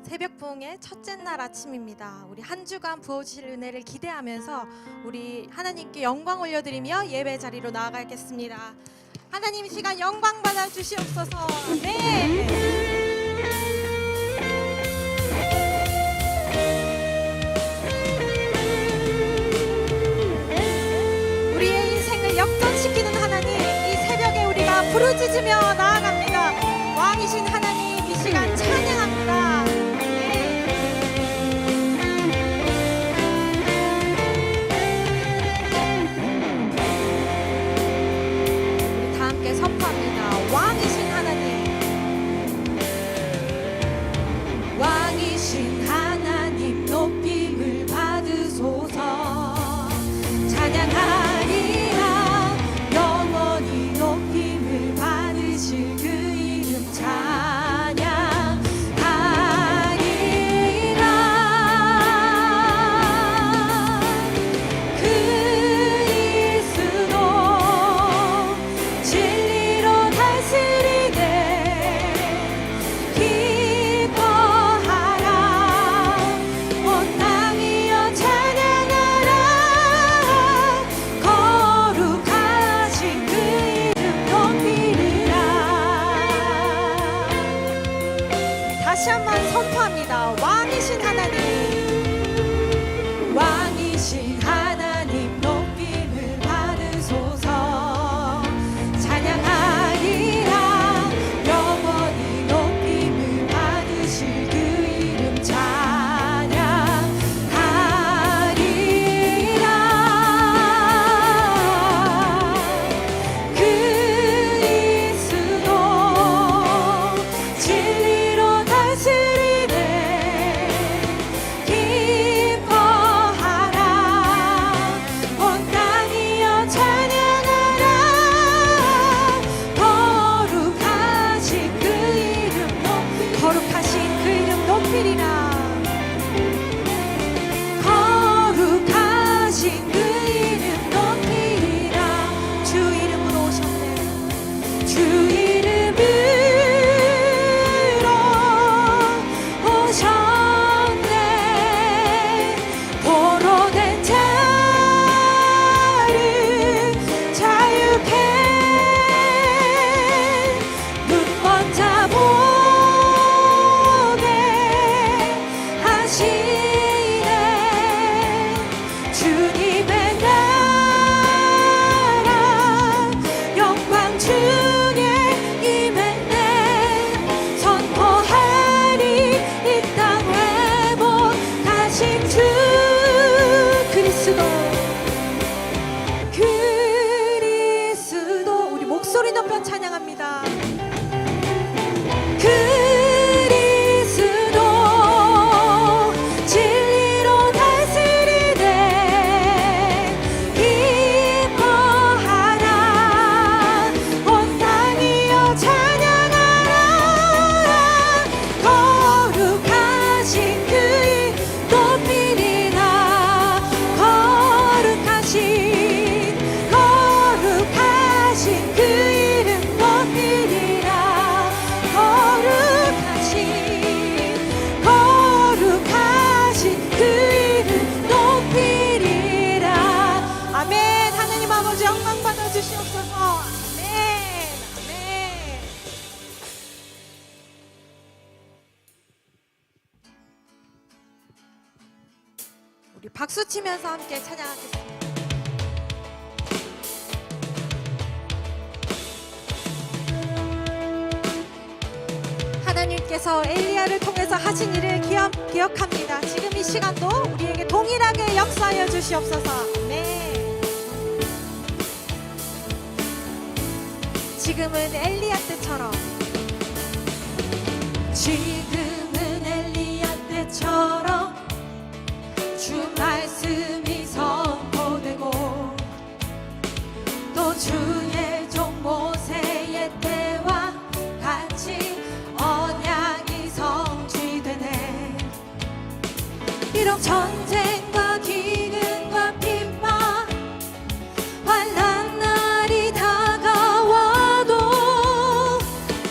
새벽 부흥의 첫째 날 아침입니다. 우리 한 주간 부어주실 은혜를 기대하면서 우리 하나님께 영광 올려드리며 예배 자리로 나아가겠습니다. 하나님 이 시간 영광 받아 주시옵소서. 우리의 인생을 역전시키는 하나님, 이 새벽에 우리가 부르짖으며 나아갑니다. 왕이신 하나님 이 시간 찬양합니다. 우리 다 함께 선포합니다. 왕이신 하나님, 왕이신 하나님 높임을 받으소서. 찬양하리라 영원히 높임을 받으실 그 이름 찬양하리라. 그리스도 진리로 다스리네. 기뻐하라 온 땅이여 찬양하라. 거룩하신 그 이름 높이리라. 다시 한번 선포합니다. 왕이신 하나님, 왕이신 하나님 높임을 받으소서. 찬양하리라 영원히 높임을 받으실 그 이름 찬양하리라. 그리스도 진리로 다스리네. 기뻐하라 온 땅이여 찬양하라. 거룩하신 그 이름 거룩하신 그 이름 높이리라. 거룩하신 그 이름 높이리라. 주 이름으로 오셨네. 주 이름으로 오셨네. 포로된 자를 자유케 눈먼 자 보게 하시네. 주님의 나라 영광 중에 임했네. 선포하리 이 땅 회복하신 주 그리스도. 그리스도 우리 목소리 높여 찬양합니다. 그리스도 진리로 다스리네. 기뻐하라 온 땅이여 찬양하라. 거룩하신 그 이름 높이리라. 거룩하신 그 이름 높이리라. 거룩하신 그 이름 높이리라. 아멘. 하나님 아버지 영광 받아 주시옵소서. 아멘. 아멘. 우리 박수 치면서 함께 찬양하겠습니다. 하나님께서 엘리야를 통해서 하신 일을 기억합니다. 지금 이 시간도 우리에게 동일하게 역사하여 주시옵소서. 아멘. 지금은 엘리야 때처럼, 지금은 엘리야 때처럼 주 말씀이 선포되고 또 주의 종 모세의 때와 같이 언약이 성취되네. 비록 전쟁과 기근과 핍박 환난 날이 다가와도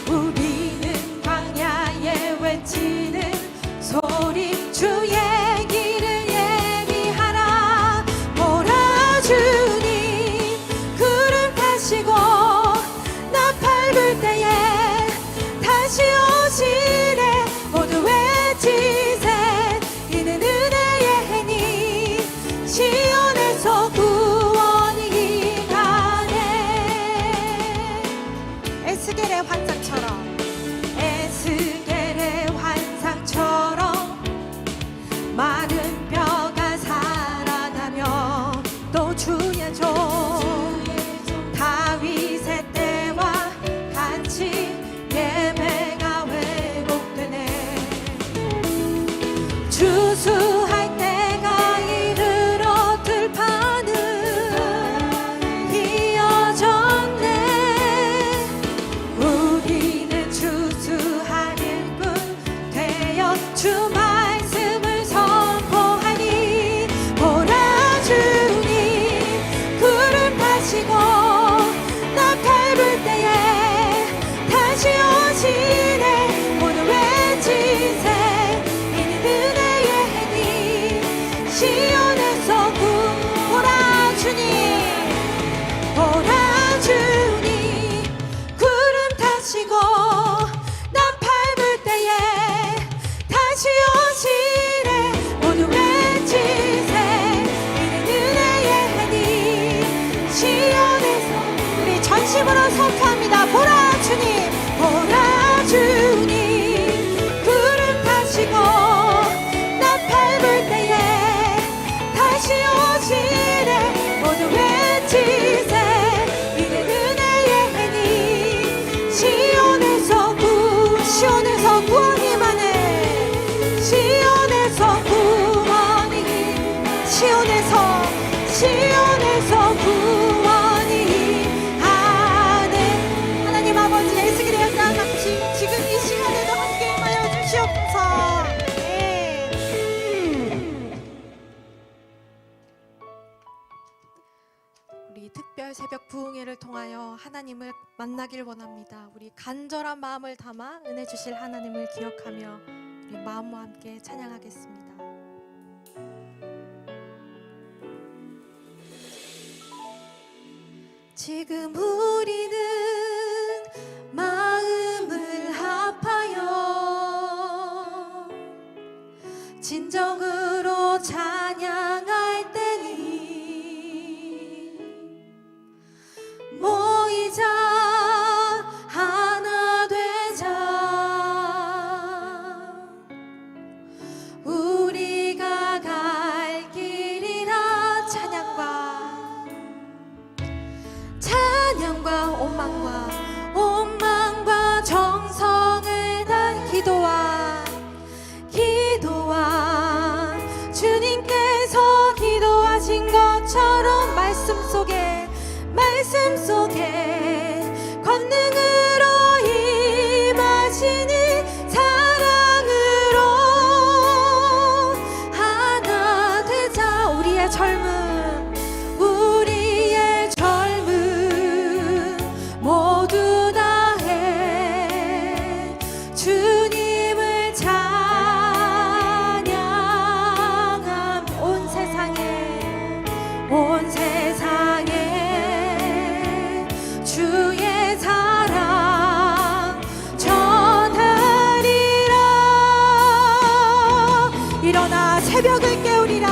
우리는 광야에 외치는 공예를 통하여 하나님을 만나길 원합니다. 우리 간절한 마음을 담아 은혜 주실 하나님을 기억하며 우리 마음과 함께 찬양하겠습니다. 지금 우리는 마음을 합하여 진정으로 찬양할 때니 모이자 하나 되자 우리가 갈 길이라 찬양과 온망과 정성을 다해 기도와 주님께서 기도하신 것처럼 말씀 속에 권능으로 임하시니 사랑으로 하나 되자 우리의 젊음 모두 다해 주님을 찬양함 온 세상에 주의 사랑 전하리라. 일어나 새벽을 깨우리라.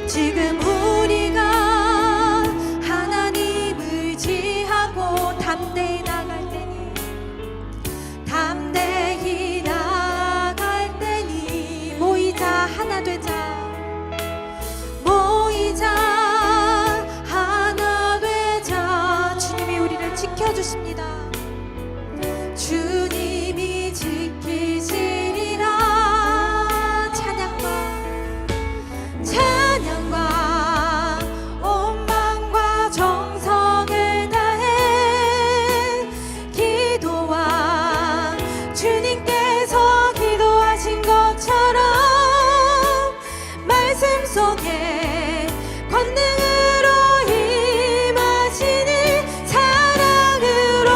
지금 우리가 하나님을 지하고 담대히 나갈 때니 모이자 하나 되자 주님이 우리를 지켜주십니다. 주님이 지키시리라. 찬양과 온망과 정성을 다해 기도와 주님께서 기도하신 것처럼 말씀 속에 권능으로 임하시니 사랑으로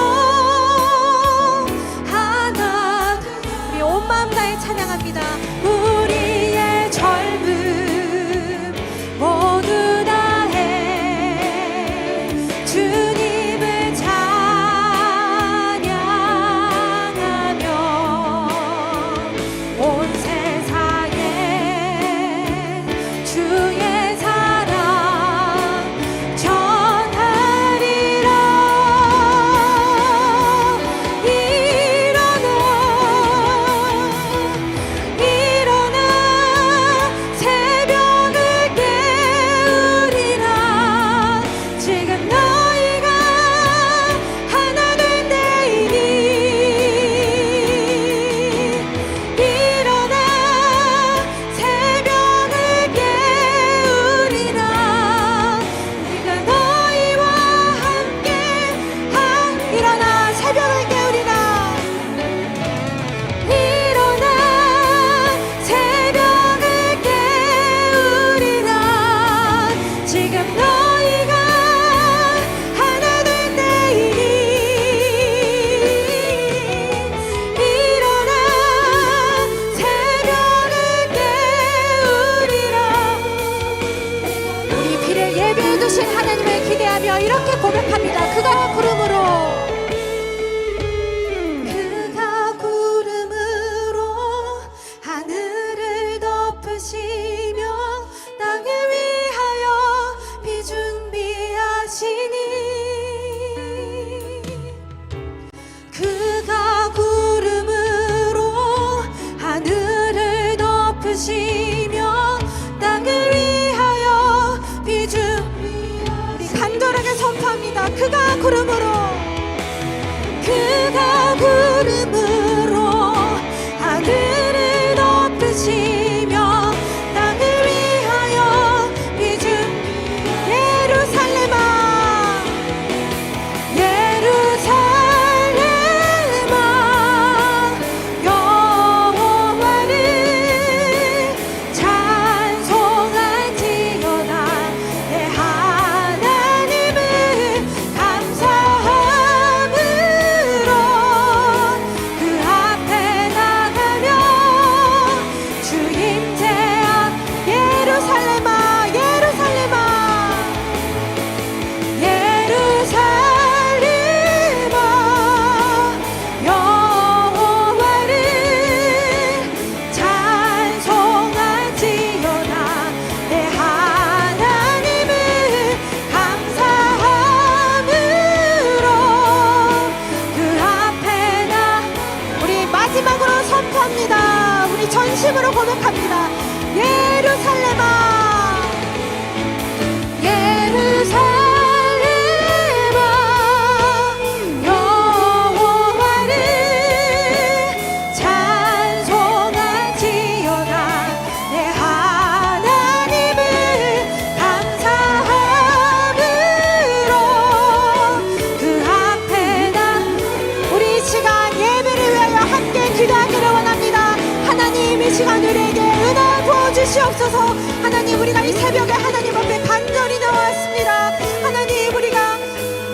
시간 우리에게 은혜 부어주시옵소서. 하나님, 우리가 이 새벽에 하나님 앞에 간절히 나왔습니다. 하나님, 우리가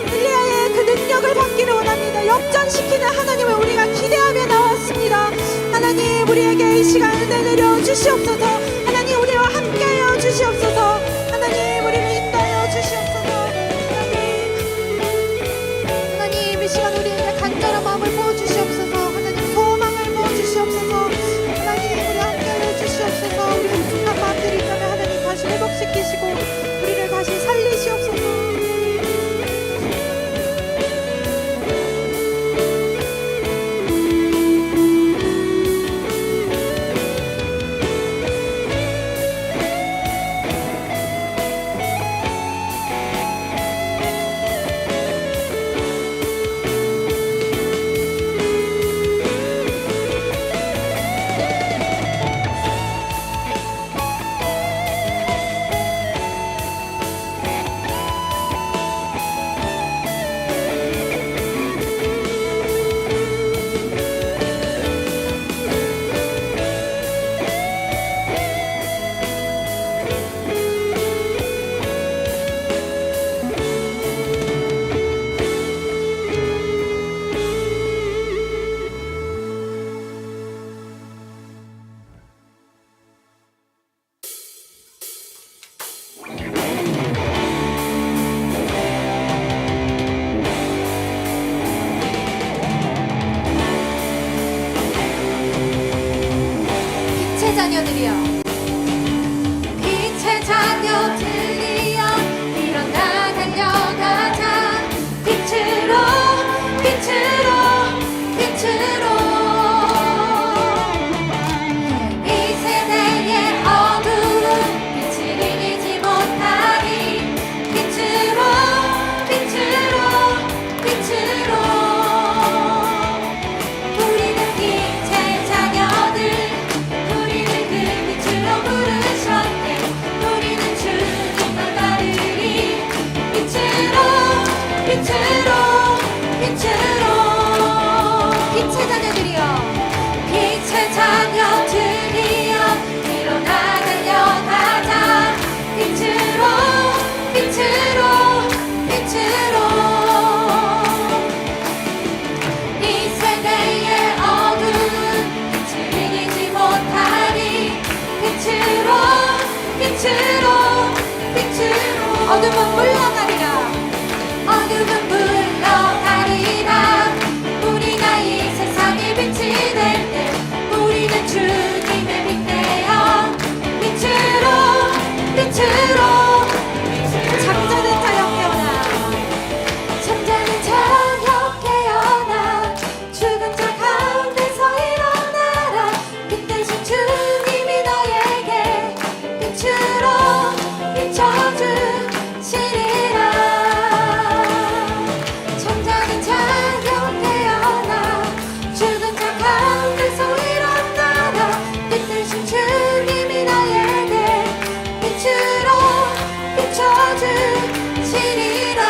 엘리야의 그 능력을 받기를 원합니다. 역전시키는 하나님을 우리가 기대하며 나왔습니다. 하나님, 우리에게 이 시간 은혜 내려 주시옵소서. 하나님, 우리와 함께하여 주시옵소서. 하나님, 우리를 인도하여 주시옵소서. 하나님, 이 시간 우리에게 간절한 마음을 부어주시옵소서. 하나님, 소망을 부어주시옵소서. 하나님, 우리 함께하여 주시옵소서. 우리 부족한 마음들이 있다면 하나님 다시 회복시키시고 우리를 다시 살리시옵소서. 빛의 자녀들이여, 빛의 자녀들이여, 일어나 달려가자. 빛으로, 빛으로, 빛으로. 이 세대의 어두운 빛을 이기지 못하리. 빛으로, 빛으로, 빛으로. 우리는 빛의 자녀들, 우리를 그 빛으로 부르셨네. 우리는 주님을 따르리. 빛으로, 빛으로, 빛으로. 빛의 자녀들이여, 빛의 자녀들이여, 일어나 달려가자. 빛으로, 빛으로, 빛으로. 이 세대의 어두운 빛을 이기지 못하리. 빛으로, 빛으로, 빛으로. 어둠은 물러가리라. 어둠은 물러가리라. 우리가 이 세상의 빛이 될 때 우리는 주님의 빛 되어 빛으로, 빛으로, 빛으로. 잠자는 자여 깨어나. 잠자는 자여 깨어나. 죽은 자 가운데서 일어나라. 빛 대신 주님이 너에게 빛으로 비춰주시리라. 잠자는 자여 깨어나. 죽은 자 가운데서 일어나라. 빛 대신 주님이 너에게 빛으로 비춰주시리라.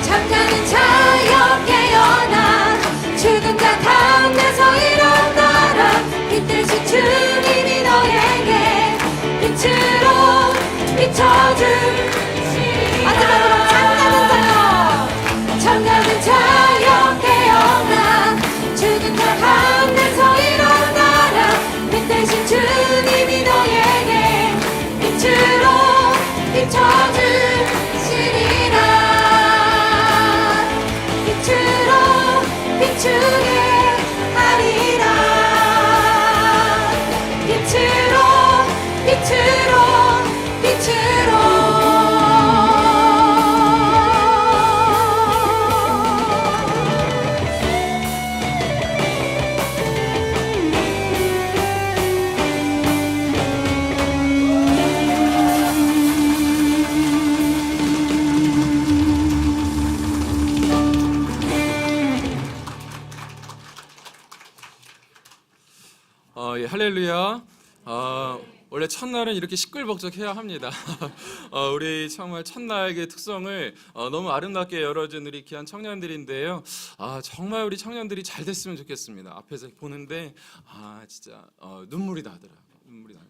잠자는 자여 깨어나. 죽은 자 가운데서 일어나라. 빛 대신 주님이 너에게 빛으로 비춰주시리라. 마지막으로 잠자는 자여, 잠자는 자여 깨어나. 죽은 자 가운데서 일어나라. 빛 대신 주님이 너에게 빛으로 비춰주시리라. 빛으로 비추게 하리라. 빛으로, 빛으로, 빛으로. 예, 할렐루야. 원래 첫날은 이렇게 시끌벅적해야 합니다. 우리 정말 첫날의 특성을 너무 아름답게 열어준 우리 귀한 청년들인데요. 정말 우리 청년들이 잘 됐으면 좋겠습니다. 앞에서 보는데 진짜 눈물이 나더라고요. 눈물이 나요.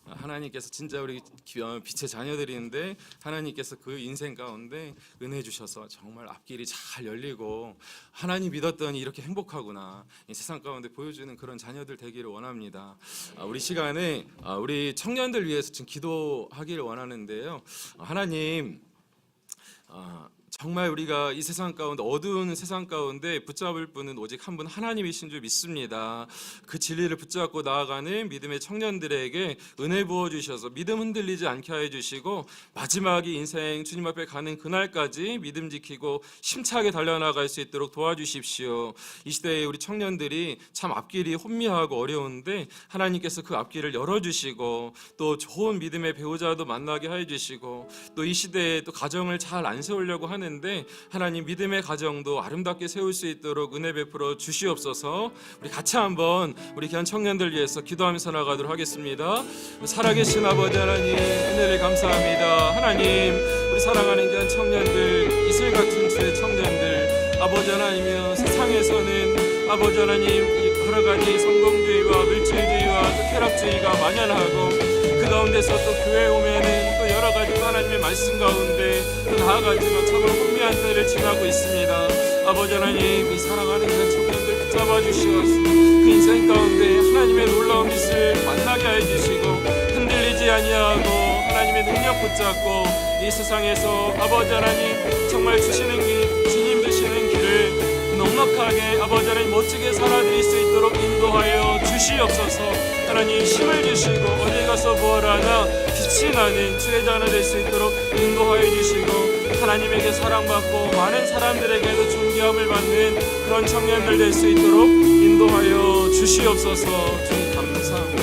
하나님께서 진짜 우리 빛의 자녀들인데 하나님께서 그 인생 가운데 은혜 주셔서 정말 앞길이 잘 열리고 하나님 믿었더니 이렇게 행복하구나 이 세상 가운데 보여주는 그런 자녀들 되기를 원합니다. 우리 시간에 우리 청년들 위해서 지금 기도하기를 원하는데요. 하나님 정말 우리가 이 세상 가운데 어두운 세상 가운데 붙잡을 분은 오직 한 분 하나님이신 줄 믿습니다. 그 진리를 붙잡고 나아가는 믿음의 청년들에게 은혜 부어 주셔서 믿음 흔들리지 않게 해 주시고 마지막이 인생 주님 앞에 가는 그날까지 믿음 지키고 힘차게 달려나갈 수 있도록 도와주십시오. 이 시대에 우리 청년들이 참 앞길이 혼미하고 어려운데 하나님께서 그 앞길을 열어주시고 또 좋은 믿음의 배우자도 만나게 해 주시고 또 이 시대에 또 가정을 잘 안 세우려고 하는데 하나님 믿음의 가정도 아름답게 세울 수 있도록 은혜 베풀어 주시옵소서. 우리 같이 한번 우리 귀한 청년들 위해서 기도하면서 나가도록 하겠습니다. 살아계신 아버지 하나님 은혜를 감사합니다. 하나님 우리 사랑하는 귀한 청년들 이슬 같은 주의 청년들 아버지 하나님이여 세상에서는 아버지 하나님 여러 가지 성공주의와 물질주의와 또 쾌락주의가 만연하고 그 가운데서 또 교회에 오면은 또 여러 가지 하나님의 말씀 가운데 또 나아가지만 참으로 혼미한 때를 지나고 있습니다. 아버지 하나님 이 사랑하는 그 청년들 붙잡아 주시옵소서. 그 인생 가운데 하나님의 놀라운 빛을 만나게 해주시고 흔들리지 아니하고 하나님의 능력 붙잡고 이 세상에서 아버지 하나님 정말 주시는 길 주님 주시는 길을 넉넉하게 아버지 하나님 멋지게 살아드릴 수 있도록 인도하여 주시옵소서. 하나님 힘을 주시고 어디 가서 무엇하나 빛이 나는 주의 자녀 될 수 있도록 인도하여 주시고 하나님에게 사랑받고 많은 사람들에게도 존귀함을 받는 그런 청년들 될 수 있도록 인도하여 주시옵소서. 주님 감사합니다.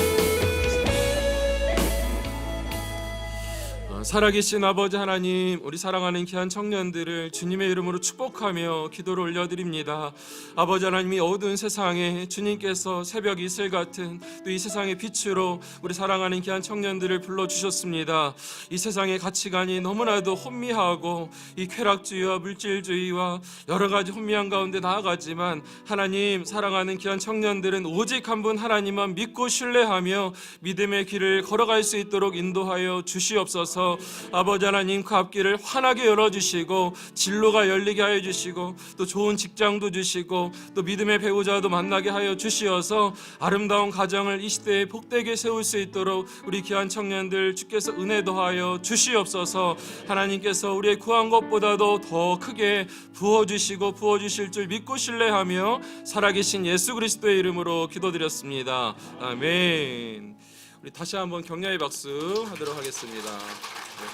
살아계신 아버지 하나님 우리 사랑하는 귀한 청년들을 주님의 이름으로 축복하며 기도를 올려드립니다. 아버지 하나님이 어두운 세상에 주님께서 새벽 이슬 같은 또 이 세상의 빛으로 우리 사랑하는 귀한 청년들을 불러주셨습니다. 이 세상의 가치관이 너무나도 혼미하고 이 쾌락주의와 물질주의와 여러 가지 혼미한 가운데 나아가지만 하나님 사랑하는 귀한 청년들은 오직 한 분 하나님만 믿고 신뢰하며 믿음의 길을 걸어갈 수 있도록 인도하여 주시옵소서. 아버지 하나님 그 앞길을 환하게 열어주시고 진로가 열리게 하여 주시고 또 좋은 직장도 주시고 또 믿음의 배우자도 만나게 하여 주시어서 아름다운 가정을 이 시대에 복되게 세울 수 있도록 우리 귀한 청년들 주께서 은혜 더하여 주시옵소서. 하나님께서 우리의 구한 것보다도 더 크게 부어주시고 부어주실 줄 믿고 신뢰하며 살아계신 예수 그리스도의 이름으로 기도드렸습니다. 아멘. 우리 다시 한번 격려의 박수 하도록 하겠습니다.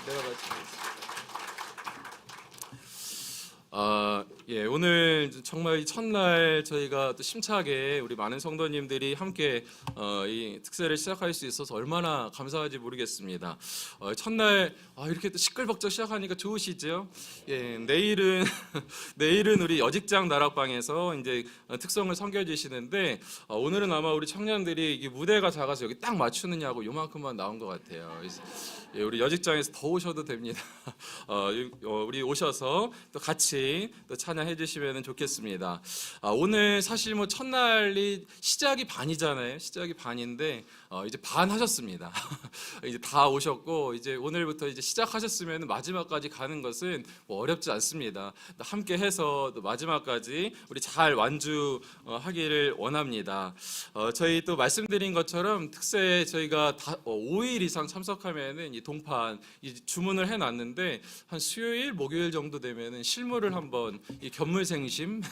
내가 오늘 정말 이 첫날 저희가 또 심차게 우리 많은 성도님들이 함께 이 특세를 시작할 수 있어서 얼마나 감사한지 모르겠습니다. 첫날 이렇게 또 시끌벅적 시작하니까 좋으시죠? 내일은 우리 여직장 나락방에서 이제 특성을 섬겨주시는데 오늘은 아마 우리 청년들이 이게 무대가 작아서 여기 딱 맞추느냐고 요만큼만 나온 것 같아요. 우리 여직장에서 더 오셔도 됩니다. 우리 오셔서 또 같이 또 찬양해 주시면 좋겠습니다. 오늘 사실 뭐 첫날이 시작이 반이잖아요. 시작이 반인데 이제 반 하셨습니다. 이제 다 오셨고 이제 오늘부터 이제 시작하셨으면 마지막까지 가는 것은 뭐 어렵지 않습니다. 함께 해서 또 마지막까지 우리 잘 완주하기를 원합니다. 저희 또 말씀드린 것처럼 특세에 저희가 5일 이상 참석하면은 이 동판 주문을 해놨는데 한 수요일, 목요일 정도 되면은 실물을 한번 이 견물생심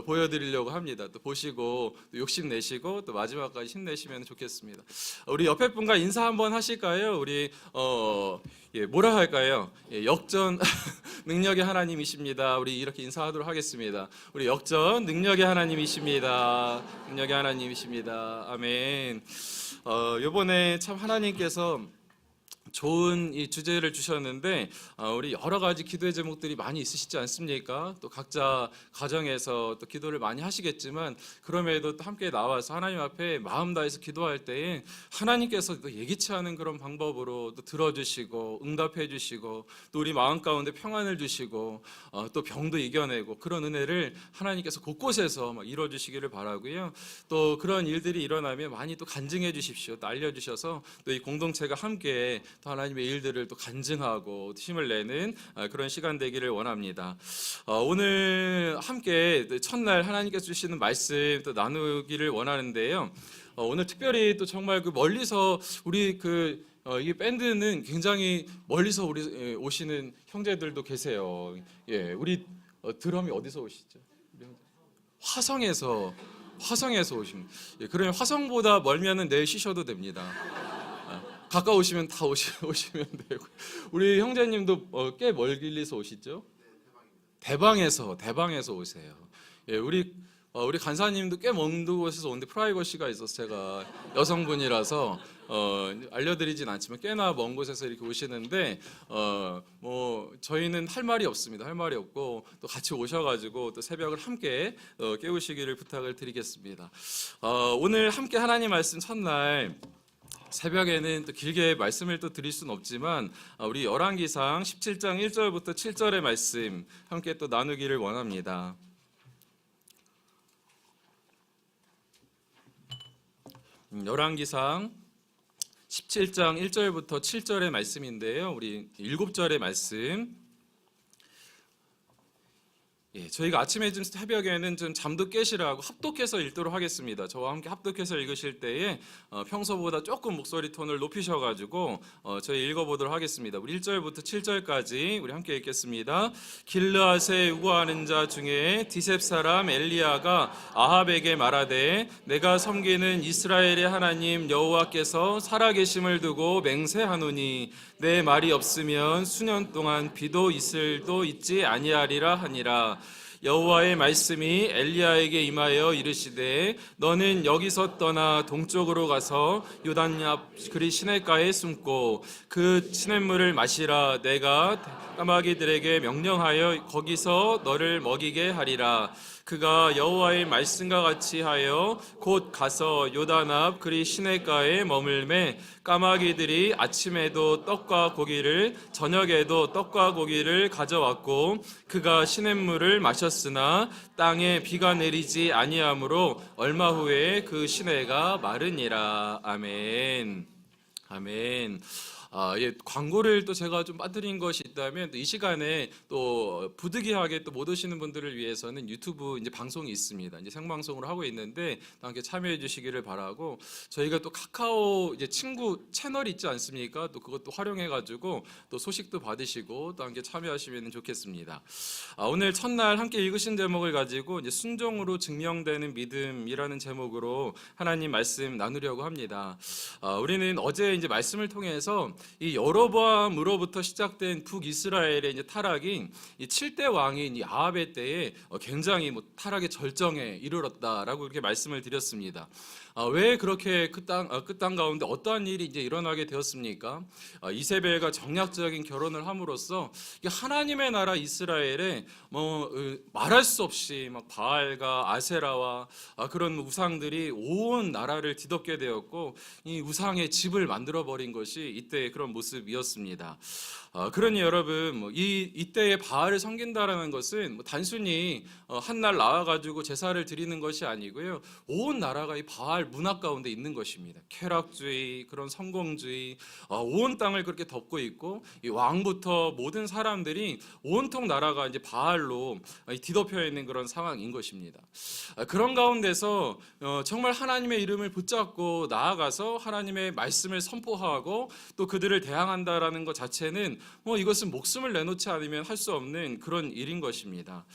보여드리려고 합니다. 또 보시고 또 욕심 내시고 또 마지막까지 힘내시면 좋겠습니다. 우리 옆에 분과 인사 한번 하실까요? 우리 뭐라 할까요? 역전 능력의 하나님이십니다. 우리 이렇게 인사하도록 하겠습니다. 우리 역전 능력의 하나님이십니다. 능력의 하나님이십니다. 아멘. 이번에 참 하나님께서 좋은 이 주제를 주셨는데 우리 여러 가지 기도의 제목들이 많이 있으시지 않습니까? 또 각자 가정에서 또 기도를 많이 하시겠지만 그럼에도 또 함께 나와서 하나님 앞에 마음 다해서 기도할 때에 하나님께서 또 예기치 않은 그런 방법으로 또 들어주시고 응답해 주시고 또 우리 마음 가운데 평안을 주시고 또 병도 이겨내고 그런 은혜를 하나님께서 곳곳에서 막 이루어주시기를 바라고요. 또 그런 일들이 일어나면 많이 또 간증해 주십시오. 또 알려주셔서 또 이 공동체가 함께 또 하나님의 일들을 또 간증하고 힘을 내는 그런 시간 되기를 원합니다. 오늘 함께 첫날 하나님께서 주시는 말씀 또 나누기를 원하는데요. 오늘 특별히 또 정말 그 멀리서 우리 이 밴드는 굉장히 멀리서 우리 오시는 형제들도 계세요. 예, 우리 드럼이 어디서 오시죠? 화성에서 오신. 예, 그러면 화성보다 멀면은 내일 쉬셔도 됩니다. 가까우시면 다 오시면 되고. 우리 형제님도 꽤 멀리서 오시죠? 대방에서 오세요. 예, 우리 간사님도 꽤 먼 곳에서 오는데 프라이버시가 있어서 제가 여성분이라서 알려드리진 않지만 꽤나 먼 곳에서 이렇게 오시는데 뭐 저희는 할 말이 없습니다. 할 말이 없고 또 같이 오셔가지고 또 새벽을 함께 깨우시기를 부탁을 드리겠습니다. 오늘 함께 하나님 말씀 첫날 새벽에는 또 길게 말씀을 또 드릴 수는 없지만 우리 열왕기상 17장 1절부터 7절의 말씀 함께 또 나누기를 원합니다. 열왕기상 17장 1절부터 7절의 말씀인데요. 우리 7절의 말씀. 예, 저희가 아침에 좀 새벽에는 좀 잠도 깨시라고 합독해서 읽도록 하겠습니다. 저와 함께 합독해서 읽으실 때에 평소보다 조금 목소리 톤을 높이셔가지고 저희 읽어보도록 하겠습니다. 우리 1절부터 7절까지 우리 함께 읽겠습니다. 길르앗에 우거하는 자 중에 디셉 사람 엘리야가 아합에게 말하되 내가 섬기는 이스라엘의 하나님 여호와께서 살아계심을 두고 맹세하노니 내 말이 없으면 수년 동안 비도 이슬도 있지 아니하리라 하니라. 여호와의 말씀이 엘리야에게 임하여 이르시되 너는 여기서 떠나 동쪽으로 가서 요단 앞 그리 시냇가에 숨고 그 시냇물을 마시라. 내가 까마귀들에게 명령하여 거기서 너를 먹이게 하리라. 그가 여호와의 말씀과 같이 하여 곧 가서 요단 앞 그리 시냇가에 머물매 까마귀들이 아침에도 떡과 고기를 저녁에도 떡과 고기를 가져왔고 그가 시냇물을 마셨으나 땅에 비가 내리지 아니하므로 얼마 후에 그 시내가 마르니라. 아멘. 아멘. 예, 광고를 또 제가 좀 빠뜨린 것이 있다면 또 이 시간에 또 부득이하게 또 못 오시는 분들을 위해서는 유튜브 이제 방송이 있습니다. 이제 생방송으로 하고 있는데 또 함께 참여해 주시기를 바라고 저희가 또 카카오 이제 친구 채널 있지 않습니까? 또 그것도 활용해 가지고 또 소식도 받으시고 또 함께 참여하시면 좋겠습니다. 오늘 첫날 함께 읽으신 제목을 가지고 이제 순종으로 증명되는 믿음이라는 제목으로 하나님 말씀 나누려고 합니다. 우리는 어제 이제 말씀을 통해서 이 여로보암으로부터 시작된 북이스라엘의 이제 타락이 이 7대 왕인 이 아합의 때에 굉장히 타락의 절정에 이르렀다라고 이렇게 말씀을 드렸습니다. 왜 그렇게 그 땅 가운데 어떠한 일이 이제 일어나게 되었습니까? 이세벨과 정략적인 결혼을 함으로써 하나님의 나라 이스라엘에 말할 수 없이 막 바알과 아세라와 그런 우상들이 온 나라를 뒤덮게 되었고 이 우상의 집을 만들어 버린 것이 이때의 그런 모습이었습니다. 그러니 여러분 이때의 바알을 섬긴다라는 것은 단순히 한 날 나와가지고 제사를 드리는 것이 아니고요, 온 나라가 이 바알 문화 가운데 있는 것입니다. 쾌락주의, 그런 성공주의, 온 땅을 그렇게 덮고 있고 이 왕부터 모든 사람들이 온통 나라가 이제 바알로 뒤덮여 있는 그런 상황인 것입니다. 그런 가운데서 정말 하나님의 이름을 붙잡고 나아가서 하나님의 말씀을 선포하고 또 그들을 대항한다라는 것 자체는 이것은 목숨을 내놓지 않으면 할 수 없는 그런 일인 것입니다.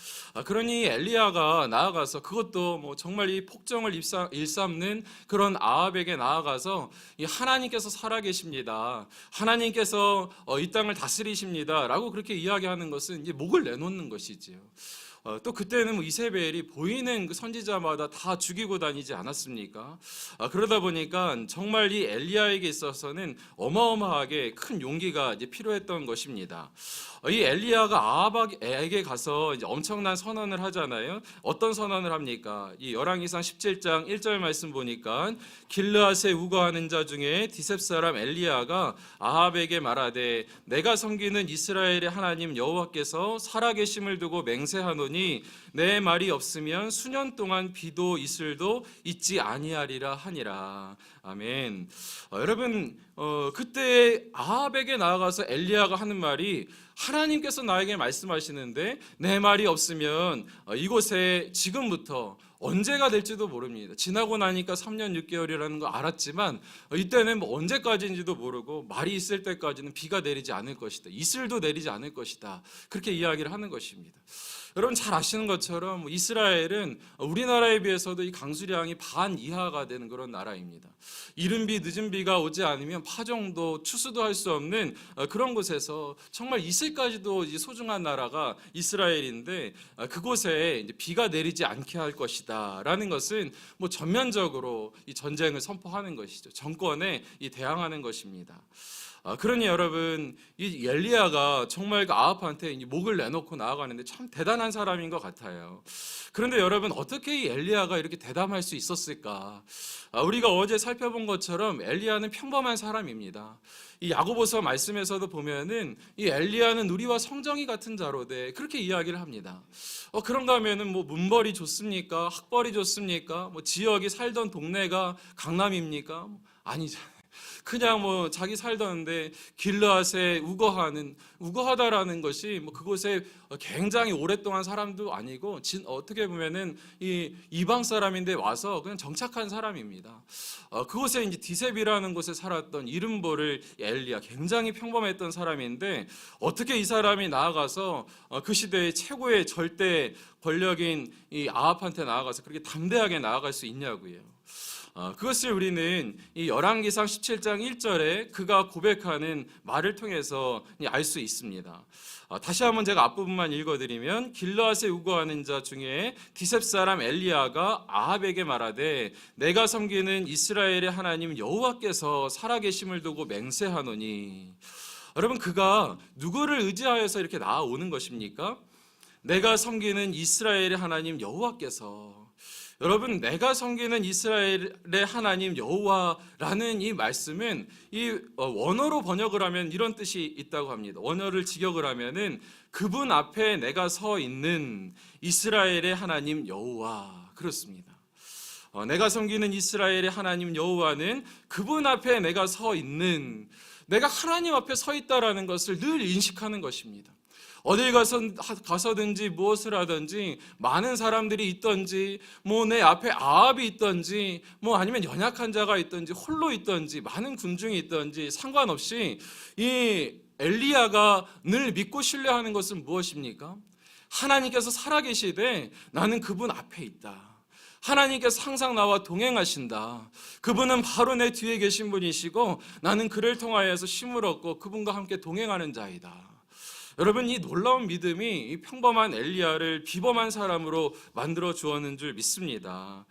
그러니 엘리야가 나아가서 그것도 정말 이 폭정을 일삼는 그런 아합에게 나아가서 이 하나님께서 살아계십니다. 하나님께서 이 땅을 다스리십니다라고 그렇게 이야기하는 것은 이제 목을 내놓는 것이지요. 또 그때는 뭐 이세벨이 보이는 그 선지자마다 다 죽이고 다니지 않았습니까? 그러다 보니까 정말 이 엘리야에게 있어서는 어마어마하게 큰 용기가 이제 필요했던 것입니다. 이 엘리야가 아합에게 가서 이제 엄청난 선언을 하잖아요. 어떤 선언을 합니까? 이 열왕기상 17장 1절 말씀 보니까 길르앗에 우거하는 자 중에 디셉 사람 엘리야가 아합에게 말하되 내가 섬기는 이스라엘의 하나님 여호와께서 살아계심을 두고 맹세하노니 내 말이 없으면 수년 동안 비도 이슬도 있지 아니하리라 하니라. 아멘. 여러분 그때 아합에게 나아가서 엘리야가 하는 말이 하나님께서 나에게 말씀하시는데 내 말이 없으면 이곳에 지금부터 언제가 될지도 모릅니다. 지나고 나니까 3년 6개월이라는 거 알았지만 이때는 뭐 언제까지인지도 모르고 말이 있을 때까지는 비가 내리지 않을 것이다. 이슬도 내리지 않을 것이다. 그렇게 이야기를 하는 것입니다. 여러분 잘 아시는 것처럼 이스라엘은 우리나라에 비해서도 이 강수량이 반 이하가 되는 그런 나라입니다. 이른 비 늦은 비가 오지 않으면 파종도 추수도 할 수 없는 그런 곳에서 정말 이슬까지도 소중한 나라가 이스라엘인데 그곳에 이제 비가 내리지 않게 할 것이다라는 것은 뭐 전면적으로 이 전쟁을 선포하는 것이죠. 정권에 대항하는 것입니다. 그러니 여러분 이 엘리야가 정말 그 아합한테 목을 내놓고 나아가는데 참 대단한 사람인 것 같아요. 그런데 여러분 어떻게 이 엘리야가 이렇게 대담할 수 있었을까? 우리가 어제 살펴본 것처럼 엘리야는 평범한 사람입니다. 이 야고보서 말씀에서도 보면은 이 엘리야는 누리와 성정이 같은 자로되 그렇게 이야기를 합니다. 그런가 하면은 뭐 문벌이 좋습니까? 학벌이 좋습니까? 뭐 지역이 살던 동네가 강남입니까? 아니잖아요. 그냥 뭐 자기 살던데 길르앗에 우거하다라는 것이 뭐 그곳에 굉장히 오랫동안 사람도 아니고 어떻게 보면은 이 이방 사람인데 와서 그냥 정착한 사람입니다. 그곳에 이제 디셉이라는 곳에 살았던 이름보를 엘리야, 굉장히 평범했던 사람인데 어떻게 이 사람이 나아가서 그 시대의 최고의 절대 권력인 이 아합한테 나아가서 그렇게 담대하게 나아갈 수 있냐고요. 그것을 우리는 이 열왕기상 17장 1절에 그가 고백하는 말을 통해서 알 수 있습니다. 다시 한번 제가 앞부분만 읽어드리면 길르앗에 우거하는 자 중에 디셉 사람 엘리야가 아합에게 말하되 내가 섬기는 이스라엘의 하나님 여호와께서 살아계심을 두고 맹세하노니. 여러분 그가 누구를 의지하여서 이렇게 나아오는 것입니까? 내가 섬기는 이스라엘의 하나님 여호와께서. 여러분 내가 섬기는 이스라엘의 하나님 여호와라는 이 말씀은 이 원어로 번역을 하면 이런 뜻이 있다고 합니다. 원어를 직역을 하면은 그분 앞에 내가 서 있는 이스라엘의 하나님 여호와 그렇습니다. 내가 섬기는 이스라엘의 하나님 여호와는 그분 앞에 내가 서 있는 내가 하나님 앞에 서 있다라는 것을 늘 인식하는 것입니다. 어딜 가서든지 무엇을 하든지 많은 사람들이 있든지 뭐 내 앞에 아합이 있든지 뭐 아니면 연약한 자가 있든지 홀로 있든지 많은 군중이 있든지 상관없이 이 엘리야가 늘 믿고 신뢰하는 것은 무엇입니까? 하나님께서 살아계시되 나는 그분 앞에 있다. 하나님께서 항상 나와 동행하신다. 그분은 바로 내 뒤에 계신 분이시고 나는 그를 통하여서 힘을 얻고 그분과 함께 동행하는 자이다. 여러분 이 놀라운 믿음이 이 평범한 엘리야를 비범한 사람으로 만들어 주었는 줄 믿습니다.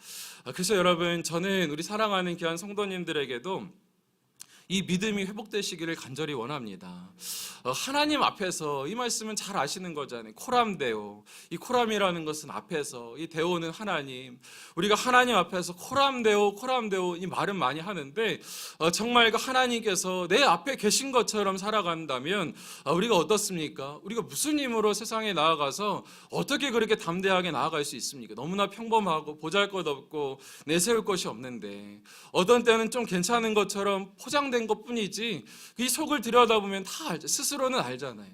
그래서 여러분 저는 우리 사랑하는 귀한 성도님들에게도 이 믿음이 회복되시기를 간절히 원합니다. 하나님 앞에서 이 말씀은 잘 아시는 거잖아요. 코람데오. 이 코람이라는 것은 앞에서 이 데오는 하나님. 우리가 하나님 앞에서 코람데오 이 말은 많이 하는데 정말 그 하나님께서 내 앞에 계신 것처럼 살아간다면 우리가 어떻습니까? 우리가 무슨 힘으로 세상에 나아가서 어떻게 그렇게 담대하게 나아갈 수 있습니까? 너무나 평범하고 보잘것없고 내세울 것이 없는데 어떤 때는 좀 괜찮은 것처럼 포장된 것뿐이지 이 속을 들여다보면 다 알죠. 스스로는 알잖아요.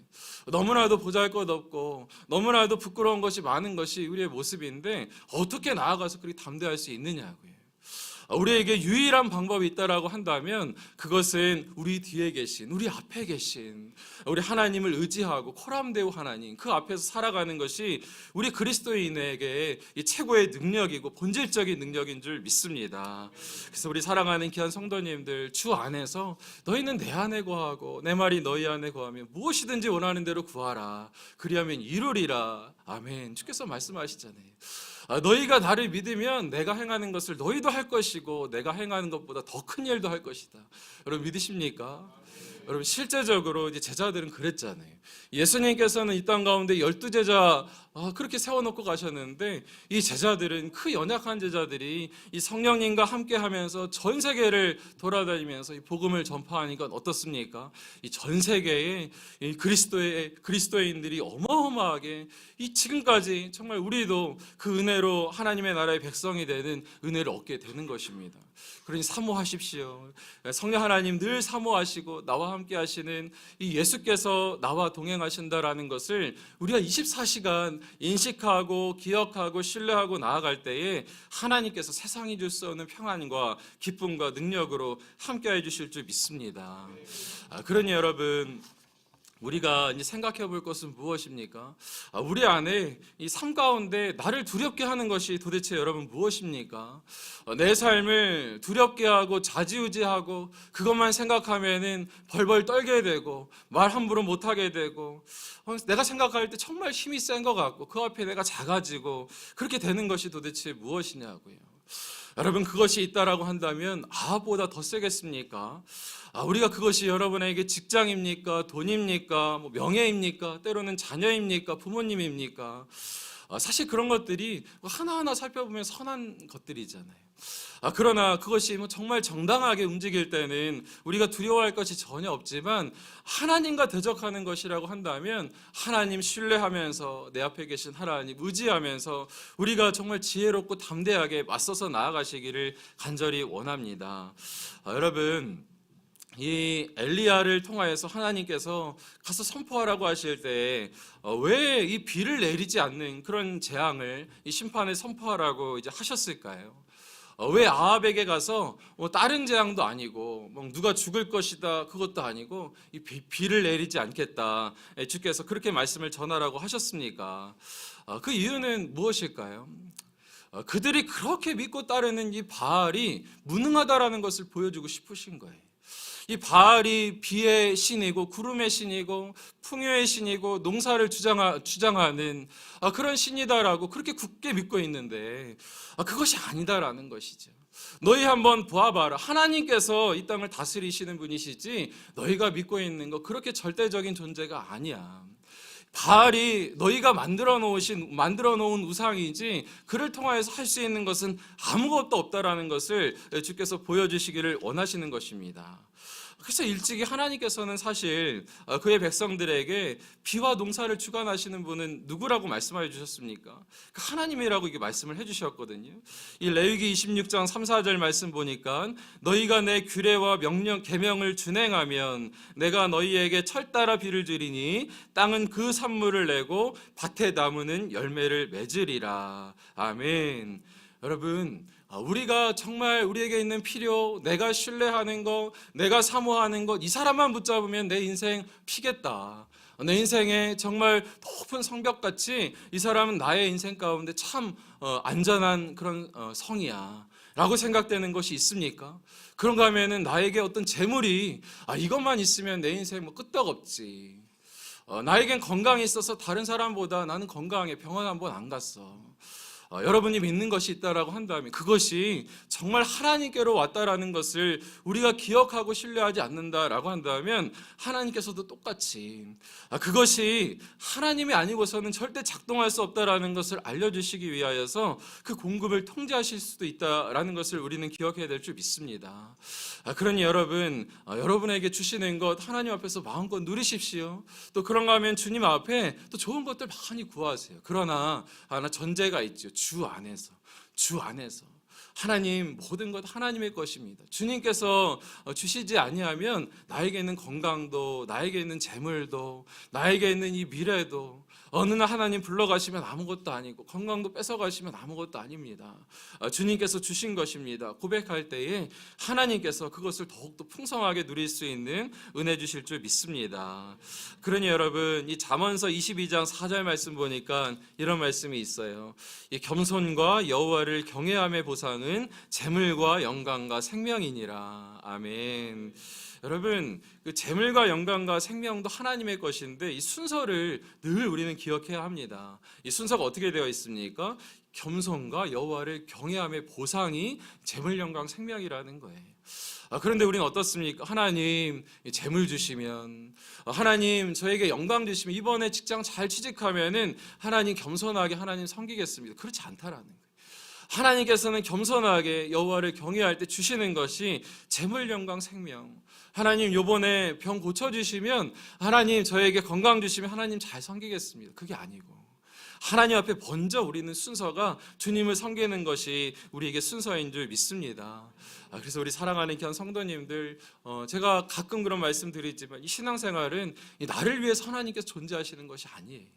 너무나도 보잘것없고 너무나도 부끄러운 것이 많은 것이 우리의 모습인데 어떻게 나아가서 그렇게 담대할 수 있느냐고요. 우리에게 유일한 방법이 있다라고 한다면 그것은 우리 뒤에 계신, 우리 앞에 계신 우리 하나님을 의지하고 코람데오 하나님, 그 앞에서 살아가는 것이 우리 그리스도인에게 이 최고의 능력이고 본질적인 능력인 줄 믿습니다. 그래서 우리 사랑하는 귀한 성도님들, 주 안에서 너희는 내 안에 거하고 내 말이 너희 안에 거하면 무엇이든지 원하는 대로 구하라. 그리하면 이루리라. 아멘. 주께서 말씀하시잖아요. 너희가 나를 믿으면 내가 행하는 것을 너희도 할 것이고 내가 행하는 것보다 더 큰 일도 할 것이다. 여러분 믿으십니까? 여러분 실제적으로 이제 제자들은 그랬잖아요. 예수님께서는 이 땅 가운데 12제자 그렇게 세워놓고 가셨는데 이 제자들은 그 연약한 제자들이 이 성령님과 함께 하면서 전 세계를 돌아다니면서 이 복음을 전파하니까 어떻습니까? 이 전 세계에 이 그리스도인들이 어마어마하게 이 지금까지 정말 우리도 그 은혜로 하나님의 나라의 백성이 되는 은혜를 얻게 되는 것입니다. 그러니 사모하십시오. 성령 하나님 늘 사모하시고 나와 함께 하시는 이 예수께서 나와 동행하신다라는 것을 우리가 24시간 인식하고 기억하고 신뢰하고 나아갈 때에 하나님께서 세상이 줄 수 없는 평안과 기쁨과 능력으로 함께해 주실 줄 믿습니다. 그러니 여러분 우리가 이제 생각해 볼 것은 무엇입니까? 우리 안에 이 삶 가운데 나를 두렵게 하는 것이 도대체 여러분 무엇입니까? 내 삶을 두렵게 하고 좌지우지하고 그것만 생각하면은 벌벌 떨게 되고 말 함부로 못하게 되고 내가 생각할 때 정말 힘이 센 것 같고 그 앞에 내가 작아지고 그렇게 되는 것이 도대체 무엇이냐고요. 여러분 그것이 있다라고 한다면 아보다 더 세겠습니까? 우리가 그것이 여러분에게 직장입니까? 돈입니까? 명예입니까? 때로는 자녀입니까? 부모님입니까? 사실 그런 것들이 하나하나 살펴보면 선한 것들이잖아요. 그러나 그것이 정말 정당하게 움직일 때는 우리가 두려워할 것이 전혀 없지만 하나님과 대적하는 것이라고 한다면 하나님 신뢰하면서 내 앞에 계신 하나님 의지하면서 우리가 정말 지혜롭고 담대하게 맞서서 나아가시기를 간절히 원합니다. 여러분 이 엘리야를 통하여서 하나님께서 가서 선포하라고 하실 때 왜 이 비를 내리지 않는 그런 재앙을 이 심판을 선포하라고 이제 하셨을까요? 왜 아합에게 가서 다른 재앙도 아니고 누가 죽을 것이다 그것도 아니고 이 비를 내리지 않겠다 주께서 그렇게 말씀을 전하라고 하셨습니까? 그 이유는 무엇일까요? 그들이 그렇게 믿고 따르는 이 바알이 무능하다라는 것을 보여주고 싶으신 거예요. 이 바알이 비의 신이고 구름의 신이고 풍요의 신이고 농사를 주장하는 그런 신이다라고 그렇게 굳게 믿고 있는데 그것이 아니다라는 것이죠. 너희 한번 보아봐라. 하나님께서 이 땅을 다스리시는 분이시지 너희가 믿고 있는 거 그렇게 절대적인 존재가 아니야. 바알이 너희가 만들어 놓은 우상이지 그를 통하여서 할 수 있는 것은 아무것도 없다라는 것을 주께서 보여주시기를 원하시는 것입니다. 그래서 일찍이 하나님께서는 사실 그의 백성들에게 비와 농사를 주관하시는 분은 누구라고 말씀해 주셨습니까? 하나님이라고 이게 말씀을 해주셨거든요. 이 레위기 26장 3, 4절 말씀 보니까 너희가 내 규례와 명령 계명을 준행하면 내가 너희에게 철따라 비를 주리니 땅은 그 산물을 내고 밭의 나무는 열매를 맺으리라. 아멘. 여러분 우리가 정말 우리에게 있는 필요, 내가 신뢰하는 것, 내가 사모하는 것, 이 사람만 붙잡으면 내 인생 피겠다. 내 인생에 정말 높은 성벽같이 이 사람은 나의 인생 가운데 참 안전한 그런 성이야 라고 생각되는 것이 있습니까? 그런가 하면은 나에게 어떤 재물이 이것만 있으면 내 인생 끄떡없지. 나에겐 건강이 있어서 다른 사람보다 나는 건강해. 병원 한 번 안 갔어. 여러분이 믿는 것이 있다라고 한다면 그것이 정말 하나님께로 왔다라는 것을 우리가 기억하고 신뢰하지 않는다라고 한다면 하나님께서도 똑같이 그것이 하나님이 아니고서는 절대 작동할 수 없다라는 것을 알려주시기 위하여서 그 공급을 통제하실 수도 있다라는 것을 우리는 기억해야 될 줄 믿습니다. 그러니 여러분 여러분에게 주시는 것 하나님 앞에서 마음껏 누리십시오. 또 그런가 하면 주님 앞에 또 좋은 것들 많이 구하세요. 그러나 하나 전제가 있죠. 주 안에서 하나님, 모든 것 하나님의 것입니다. 주님께서 주시지 아니하면 나에게 있는 건강도, 나에게 있는 재물도, 나에게 있는 이 미래도 어느 날 하나님 불러가시면 아무것도 아니고 건강도 뺏어가시면 아무것도 아닙니다. 주님께서 주신 것입니다. 고백할 때에 하나님께서 그것을 더욱더 풍성하게 누릴 수 있는 은혜 주실 줄 믿습니다. 그러니 여러분, 이 잠언서 22장 4절 말씀 보니까 이런 말씀이 있어요. 이 겸손과 여호와를 경외함의 보상은 재물과 영광과 생명이니라. 아멘. 여러분, 그 재물과 영광과 생명도 하나님의 것인데 이 순서를 늘 우리는 기억해야 합니다. 이 순서가 어떻게 되어 있습니까? 겸손과 여호와를 경외함의 보상이 재물, 영광, 생명이라는 거예요. 그런데 우리는 어떻습니까? 하나님 재물 주시면, 하나님 저에게 영광 주시면, 이번에 직장 잘 취직하면은 하나님 겸손하게 하나님 섬기겠습니다. 그렇지 않다라는 거예요. 하나님께서는 겸손하게 여호와를 경외할 때 주시는 것이 재물, 영광, 생명. 하나님 요번에 병 고쳐주시면, 하나님 저에게 건강 주시면 하나님 잘 섬기겠습니다. 그게 아니고 하나님 앞에 먼저 우리는 순서가 주님을 섬기는 것이 우리에게 순서인 줄 믿습니다. 그래서 우리 사랑하는 귀한 성도님들, 제가 가끔 그런 말씀 드리지만 이 신앙생활은 나를 위해서 하나님께서 존재하시는 것이 아니에요.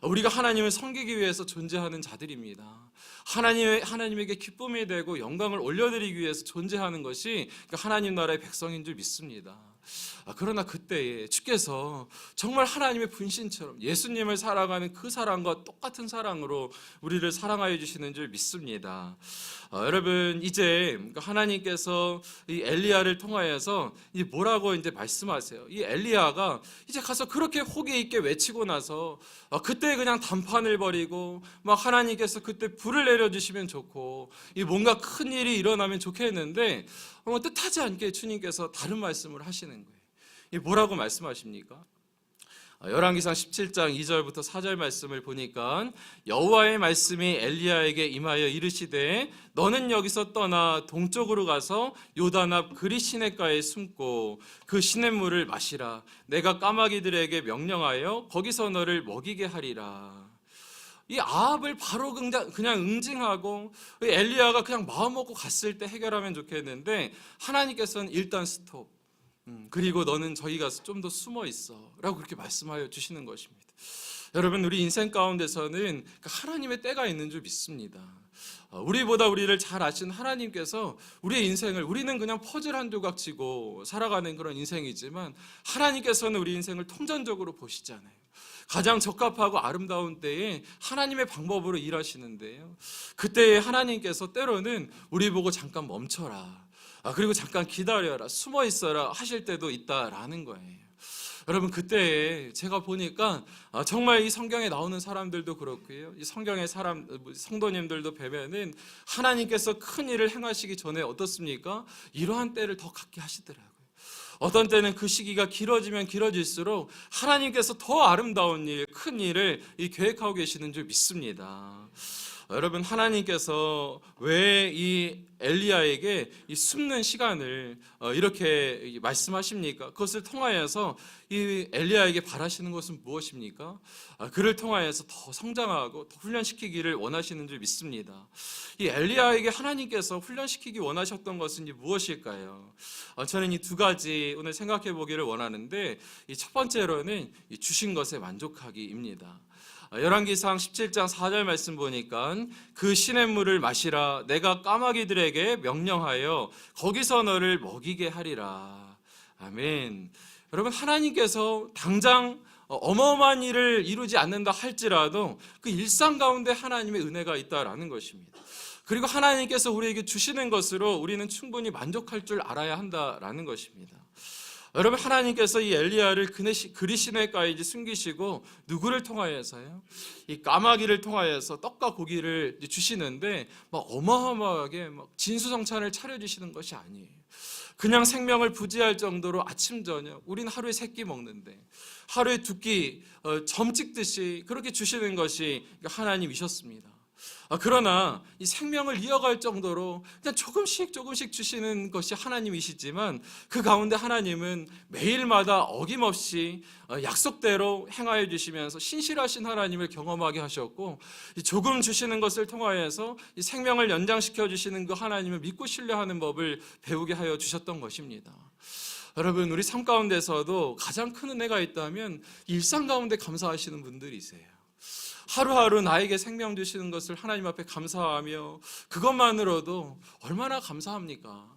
우리가 하나님을 섬기기 위해서 존재하는 자들입니다. 하나님에게 기쁨이 되고 영광을 올려드리기 위해서 존재하는 것이 하나님 나라의 백성인 줄 믿습니다. 그러나 그때에 주께서 정말 하나님의 분신처럼 예수님을 사랑하는 그 사랑과 똑같은 사랑으로 우리를 사랑하여 주시는 줄 믿습니다. 여러분, 이제 하나님께서 이 엘리야를 통하여서 이 뭐라고 이제 말씀하세요. 이 엘리야가 이제 가서 그렇게 호기 있게 외치고 나서 그때 그냥 단판을 벌이고 막 하나님께서 그때 불을 내려주시면 좋고 이 뭔가 큰 일이 일어나면 좋겠는데 뜻하지 않게 주님께서 다른 말씀을 하시는 거예요. 이 뭐라고 말씀하십니까? 열왕기상 17장 2절부터 4절 말씀을 보니까 여호와의 말씀이 엘리야에게 임하여 이르시되 너는 여기서 떠나 동쪽으로 가서 요단 앞 그리 시냇가에 숨고 그 시냇물을 마시라. 내가 까마귀들에게 명령하여 거기서 너를 먹이게 하리라. 이 아합을 바로 그냥 응징하고 엘리야가 그냥 마음 먹고 갔을 때 해결하면 좋겠는데 하나님께서는 일단 스톱. 그리고 너는 저기 가서 좀 더 숨어 있어 라고 그렇게 말씀하여 주시는 것입니다. 여러분, 우리 인생 가운데서는 하나님의 때가 있는 줄 믿습니다. 우리보다 우리를 잘 아시는 하나님께서 우리의 인생을, 우리는 그냥 퍼즐 한 조각 치고 살아가는 그런 인생이지만 하나님께서는 우리 인생을 통전적으로 보시잖아요. 가장 적합하고 아름다운 때에 하나님의 방법으로 일하시는데요, 그때에 하나님께서 때로는 우리 보고 잠깐 멈춰라, 그리고 잠깐 기다려라, 숨어 있어라 하실 때도 있다라는 거예요. 여러분, 그때에 제가 보니까 정말 이 성경에 나오는 사람들도 그렇고요, 이 성경의 성도님들도 뵈면은 하나님께서 큰 일을 행하시기 전에 어떻습니까? 이러한 때를 더 갖게 하시더라고요. 어떤 때는 그 시기가 길어지면 길어질수록 하나님께서 더 아름다운 일, 큰 일을 계획하고 계시는 줄 믿습니다. 여러분, 하나님께서 왜 이 엘리야에게 이 숨는 시간을 이렇게 말씀하십니까? 그것을 통하여서 이 엘리야에게 바라시는 것은 무엇입니까? 그를 통하여서 더 성장하고 더 훈련시키기를 원하시는 줄 믿습니다. 이 엘리야에게 하나님께서 훈련시키기 원하셨던 것은 무엇일까요? 저는 이 두 가지 오늘 생각해 보기를 원하는데, 이 첫 번째로는 이 주신 것에 만족하기입니다. 열왕기상 17장 4절 말씀 보니까 그 시냇물을 마시라. 내가 까마귀들에게 명령하여 거기서 너를 먹이게 하리라. 아멘. 여러분, 하나님께서 당장 어마어마한 일을 이루지 않는다 할지라도 그 일상 가운데 하나님의 은혜가 있다라는 것입니다. 그리고 하나님께서 우리에게 주시는 것으로 우리는 충분히 만족할 줄 알아야 한다라는 것입니다. 여러분, 하나님께서 이 엘리야를 그리 시냇가에 숨기시고 누구를 통하여서요? 이 까마귀를 통하여서 떡과 고기를 주시는데 막 어마어마하게 막 진수성찬을 차려주시는 것이 아니에요. 그냥 생명을 부지할 정도로 아침 저녁, 우린 하루에 3끼 먹는데 하루에 2끼 점 찍듯이 그렇게 주시는 것이 하나님이셨습니다. 그러나 이 생명을 이어갈 정도로 그냥 조금씩 조금씩 주시는 것이 하나님이시지만 그 가운데 하나님은 매일마다 어김없이 약속대로 행하여 주시면서 신실하신 하나님을 경험하게 하셨고, 이 조금 주시는 것을 통하여서 이 생명을 연장시켜 주시는 그 하나님을 믿고 신뢰하는 법을 배우게 하여 주셨던 것입니다. 여러분, 우리 삶 가운데서도 가장 큰 은혜가 있다면 일상 가운데 감사하시는 분들이세요. 하루하루 나에게 생명 주시는 것을 하나님 앞에 감사하며 그것만으로도 얼마나 감사합니까?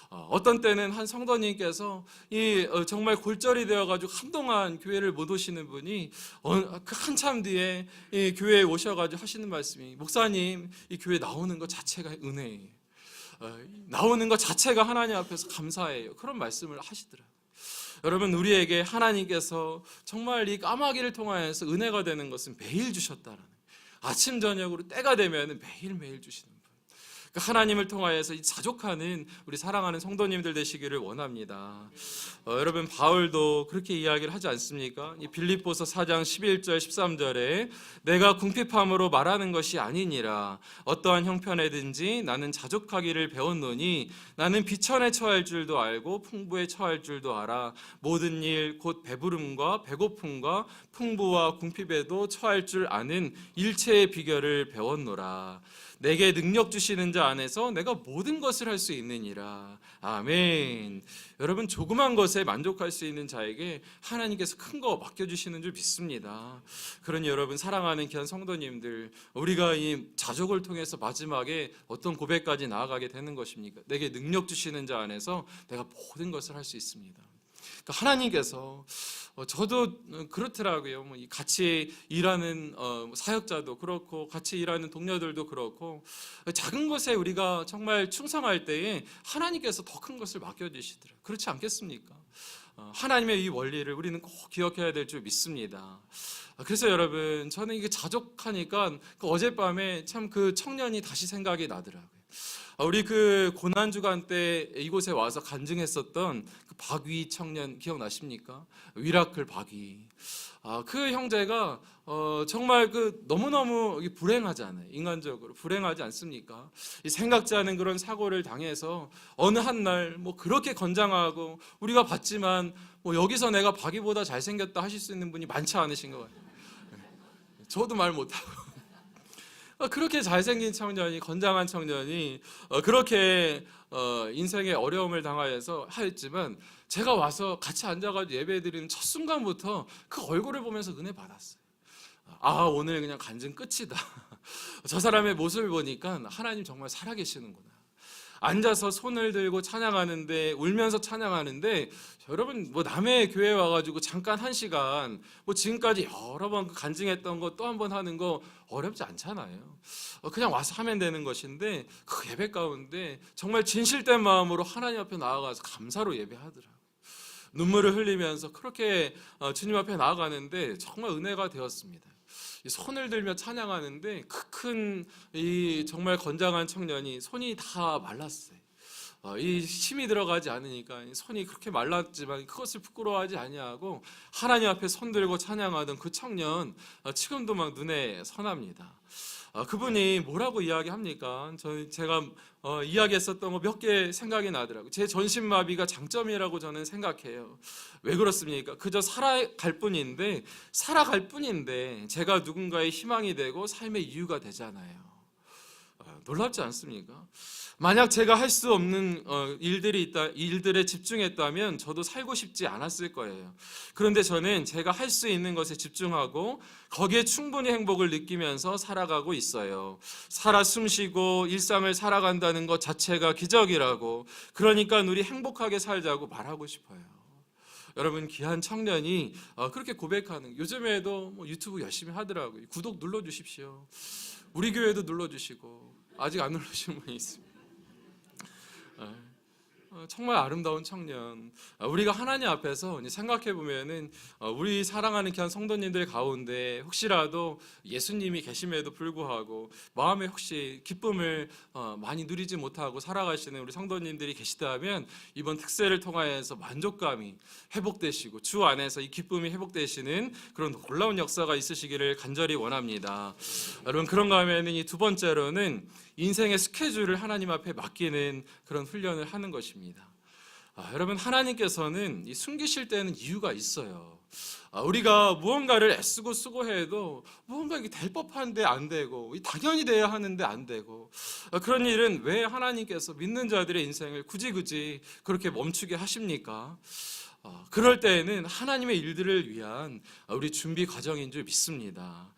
어떤 때는 한 성도님께서 정말 골절이 되어가지고 한동안 교회를 못 오시는 분이 그 한참 뒤에 이 교회에 오셔가지고 하시는 말씀이, 목사님, 이 교회 나오는 것 자체가 은혜예요. 나오는 것 자체가 하나님 앞에서 감사해요. 그런 말씀을 하시더라고요. 여러분, 우리에게 하나님께서 정말 이 까마귀를 통하여서 은혜가 되는 것은 매일 주셨다라는, 아침 저녁으로 때가 되면 매일매일 주시는 분, 그 하나님을 통하여서 이 자족하는 우리 사랑하는 성도님들 되시기를 원합니다. 여러분, 바울도 그렇게 이야기를 하지 않습니까? 이 빌립보서 4장 11절 13절에 내가 궁핍함으로 말하는 것이 아니니라, 어떠한 형편에든지 나는 자족하기를 배웠노니 나는 비천에 처할 줄도 알고 풍부에 처할 줄도 알아. 모든 일 곧 배부름과 배고픔과 풍부와 궁핍에도 처할 줄 아는 일체의 비결을 배웠노라. 내게 능력 주시는 자 안에서 내가 모든 것을 할 수 있느니라. 아멘. 여러분, 조그만 것에 만족할 수 있는 자에게 하나님께서 큰 거 맡겨주시는 줄 믿습니다. 그러니 여러분, 사랑하는 귀한 성도님들, 우리가 이 자족을 통해서 마지막에 어떤 고백까지 나아가게 되는 것입니까? 내게 능력 주시는 자 안에서 내가 모든 것을 할 수 있습니다. 그러니까 하나님께서, 저도 그렇더라고요. 같이 일하는 사역자도 그렇고 같이 일하는 동료들도 그렇고, 작은 것에 우리가 정말 충성할 때에 하나님께서 더 큰 것을 맡겨주시더라고요. 그렇지 않겠습니까? 하나님의 이 원리를 우리는 꼭 기억해야 될 줄 믿습니다. 그래서 여러분, 저는 이게 자족하니까 그 어젯밤에 참 그 청년이 다시 생각이 나더라고요. 우리 그 고난주간 때 이곳에 와서 간증했었던 그 박위 청년 기억나십니까? 위라클 박위. 그 형제가 정말 그 너무너무 불행하잖아요. 인간적으로 불행하지 않습니까? 생각지 않은 그런 사고를 당해서 어느 한 날 그렇게 건장하고 우리가 봤지만 여기서 내가 박위보다 잘생겼다 하실 수 있는 분이 많지 않으신 것 같아요. 저도 말 못하고. 그렇게 잘생긴 청년이, 건장한 청년이 그렇게 인생의 어려움을 당하여서 하였지만, 제가 와서 같이 앉아가지고 예배드리는 첫 순간부터 그 얼굴을 보면서 은혜 받았어요. 오늘 그냥 간증 끝이다. 저 사람의 모습을 보니까 하나님 정말 살아계시는구나. 앉아서 손을 들고 찬양하는데, 울면서 찬양하는데, 여러분 남의 교회 와가지고 잠깐 1시간 지금까지 여러 번 간증했던 거 또 한 번 하는 거 어렵지 않잖아요. 그냥 와서 하면 되는 것인데, 그 예배 가운데 정말 진실된 마음으로 하나님 앞에 나아가서 감사로 예배하더라고요. 눈물을 흘리면서 그렇게 주님 앞에 나아가는데 정말 은혜가 되었습니다. 손을 들며 찬양하는데 큰 이 정말 건장한 청년이 손이 다 말랐어요. 이 힘이 들어가지 않으니까 손이 그렇게 말랐지만 그것을 부끄러워하지 아니하고 하나님 앞에 손 들고 찬양하던 그 청년, 지금도 막 눈에 선합니다. 그분이 뭐라고 이야기합니까? 제가 이야기했었던 거 몇 개 생각이 나더라고요. 제 전신마비가 장점이라고 저는 생각해요. 왜 그렇습니까? 그저 살아갈 뿐인데 제가 누군가의 희망이 되고 삶의 이유가 되잖아요. 놀랍지 않습니까? 만약 제가 할 수 없는 일들에 집중했다면 저도 살고 싶지 않았을 거예요. 그런데 저는 제가 할 수 있는 것에 집중하고 거기에 충분히 행복을 느끼면서 살아가고 있어요. 살아 숨쉬고 일상을 살아간다는 것 자체가 기적이라고, 그러니까 우리 행복하게 살자고 말하고 싶어요. 여러분, 귀한 청년이 그렇게 고백하는, 요즘에도 유튜브 열심히 하더라고요. 구독 눌러주십시오. 우리 교회도 눌러주시고, 아직 안 눌러주신 분이 있습니다. 정말 아름다운 청년. 우리가 하나님 앞에서 생각해 보면은 우리 사랑하는 귀한 성도님들 가운데 혹시라도 예수님이 계심에도 불구하고 마음에 혹시 기쁨을 많이 누리지 못하고 살아가시는 우리 성도님들이 계시다면 이번 특세를 통하여서 만족감이 회복되시고 주 안에서 이 기쁨이 회복되시는 그런 놀라운 역사가 있으시기를 간절히 원합니다. 여러분, 그런가 하면은 이 두 번째로는 인생의 스케줄을 하나님 앞에 맡기는 그런 훈련을 하는 것입니다. 여러분, 하나님께서는 이 숨기실 때는 이유가 있어요. 우리가 무언가를 애쓰고 수고해도 무언가 이게 될 법한데 안 되고 당연히 돼야 하는데 안 되고 그런 일은 왜 하나님께서 믿는 자들의 인생을 굳이 그렇게 멈추게 하십니까? 그럴 때에는 하나님의 일들을 위한 우리 준비 과정인 줄 믿습니다.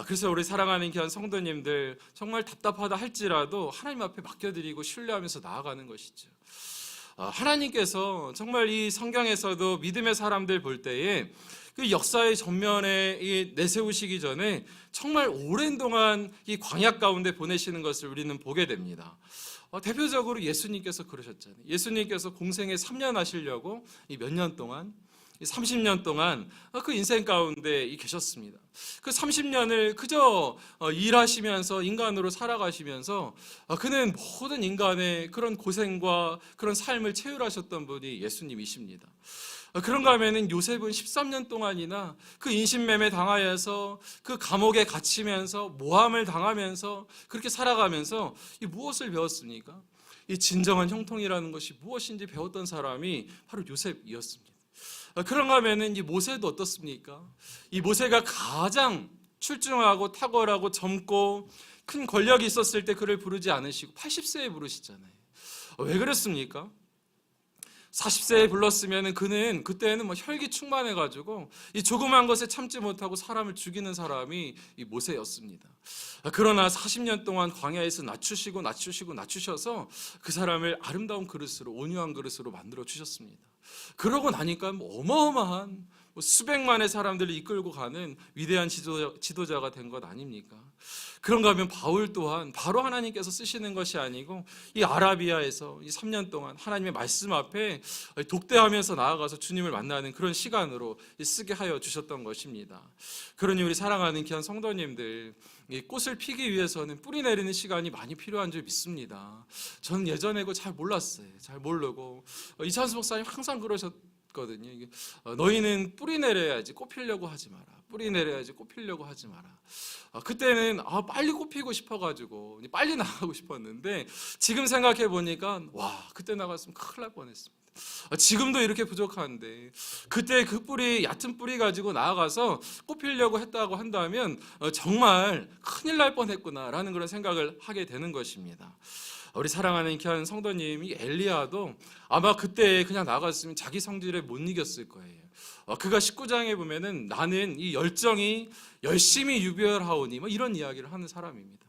그래서 우리 사랑하는 귀한 성도님들, 정말 답답하다 할지라도 하나님 앞에 맡겨드리고 신뢰하면서 나아가는 것이죠. 하나님께서 정말 이 성경에서도 믿음의 사람들 볼 때에 그 역사의 전면에 내세우시기 전에 정말 오랜 동안 이 광야 가운데 보내시는 것을 우리는 보게 됩니다. 대표적으로 예수님께서 그러셨잖아요. 예수님께서 공생에 3년 하시려고 이 몇 년 동안, 30년 동안 그 인생 가운데 계셨습니다. 그 30년을 그저 일하시면서 인간으로 살아가시면서 그는 모든 인간의 그런 고생과 그런 삶을 체휼하셨던 분이 예수님이십니다. 그런가 하면은 요셉은 13년 동안이나 그 인신매매 당하여서 그 감옥에 갇히면서 모함을 당하면서 그렇게 살아가면서 이 무엇을 배웠습니까? 이 진정한 형통이라는 것이 무엇인지 배웠던 사람이 바로 요셉이었습니다. 그런가 하면은 이 모세도 어떻습니까? 이 모세가 가장 출중하고 탁월하고 젊고 큰 권력이 있었을 때 그를 부르지 않으시고 80세에 부르시잖아요. 왜 그랬습니까? 40세에 불렀으면 그는 그때는 혈기 충만해가지고 이 조그만 것에 참지 못하고 사람을 죽이는 사람이 이 모세였습니다. 그러나 40년 동안 광야에서 낮추셔서 그 사람을 아름다운 그릇으로, 온유한 그릇으로 만들어 주셨습니다. 그러고 나니까 어마어마한 수백만의 사람들을 이끌고 가는 위대한 지도자가 된 것 아닙니까? 그런가 하면 바울 또한 바로 하나님께서 쓰시는 것이 아니고 이 아라비아에서 이 3년 동안 하나님의 말씀 앞에 독대하면서 나아가서 주님을 만나는 그런 시간으로 쓰게 하여 주셨던 것입니다. 그러니 우리 사랑하는 귀한 성도님들, 이 꽃을 피기 위해서는 뿌리 내리는 시간이 많이 필요한 줄 믿습니다. 저는 예전에 그거 잘 몰랐어요. 잘 모르고 이찬수 목사님 항상 그러셨거든요. 너희는 뿌리 내려야지 꽃 피려고 하지 마라. 뿌리 내려야지 꽃 피려고 하지 마라. 그때는 빨리 꽃 피고 싶어가지고 빨리 나가고 싶었는데 지금 생각해 보니까 그때 나갔으면 큰일 날 뻔했습니다. 지금도 이렇게 부족한데 그때 그 뿌리, 얕은 뿌리 가지고 나아가서 꽃 피려고 했다고 한다면 정말 큰일 날 뻔했구나라는 그런 생각을 하게 되는 것입니다. 우리 사랑하는 귀한 성도님이 엘리야도 아마 그때 그냥 나갔으면 자기 성질에 못 이겼을 거예요. 그가 19장에 보면은 나는 이 열정이 열심히 유별하오니 이런 이야기를 하는 사람입니다.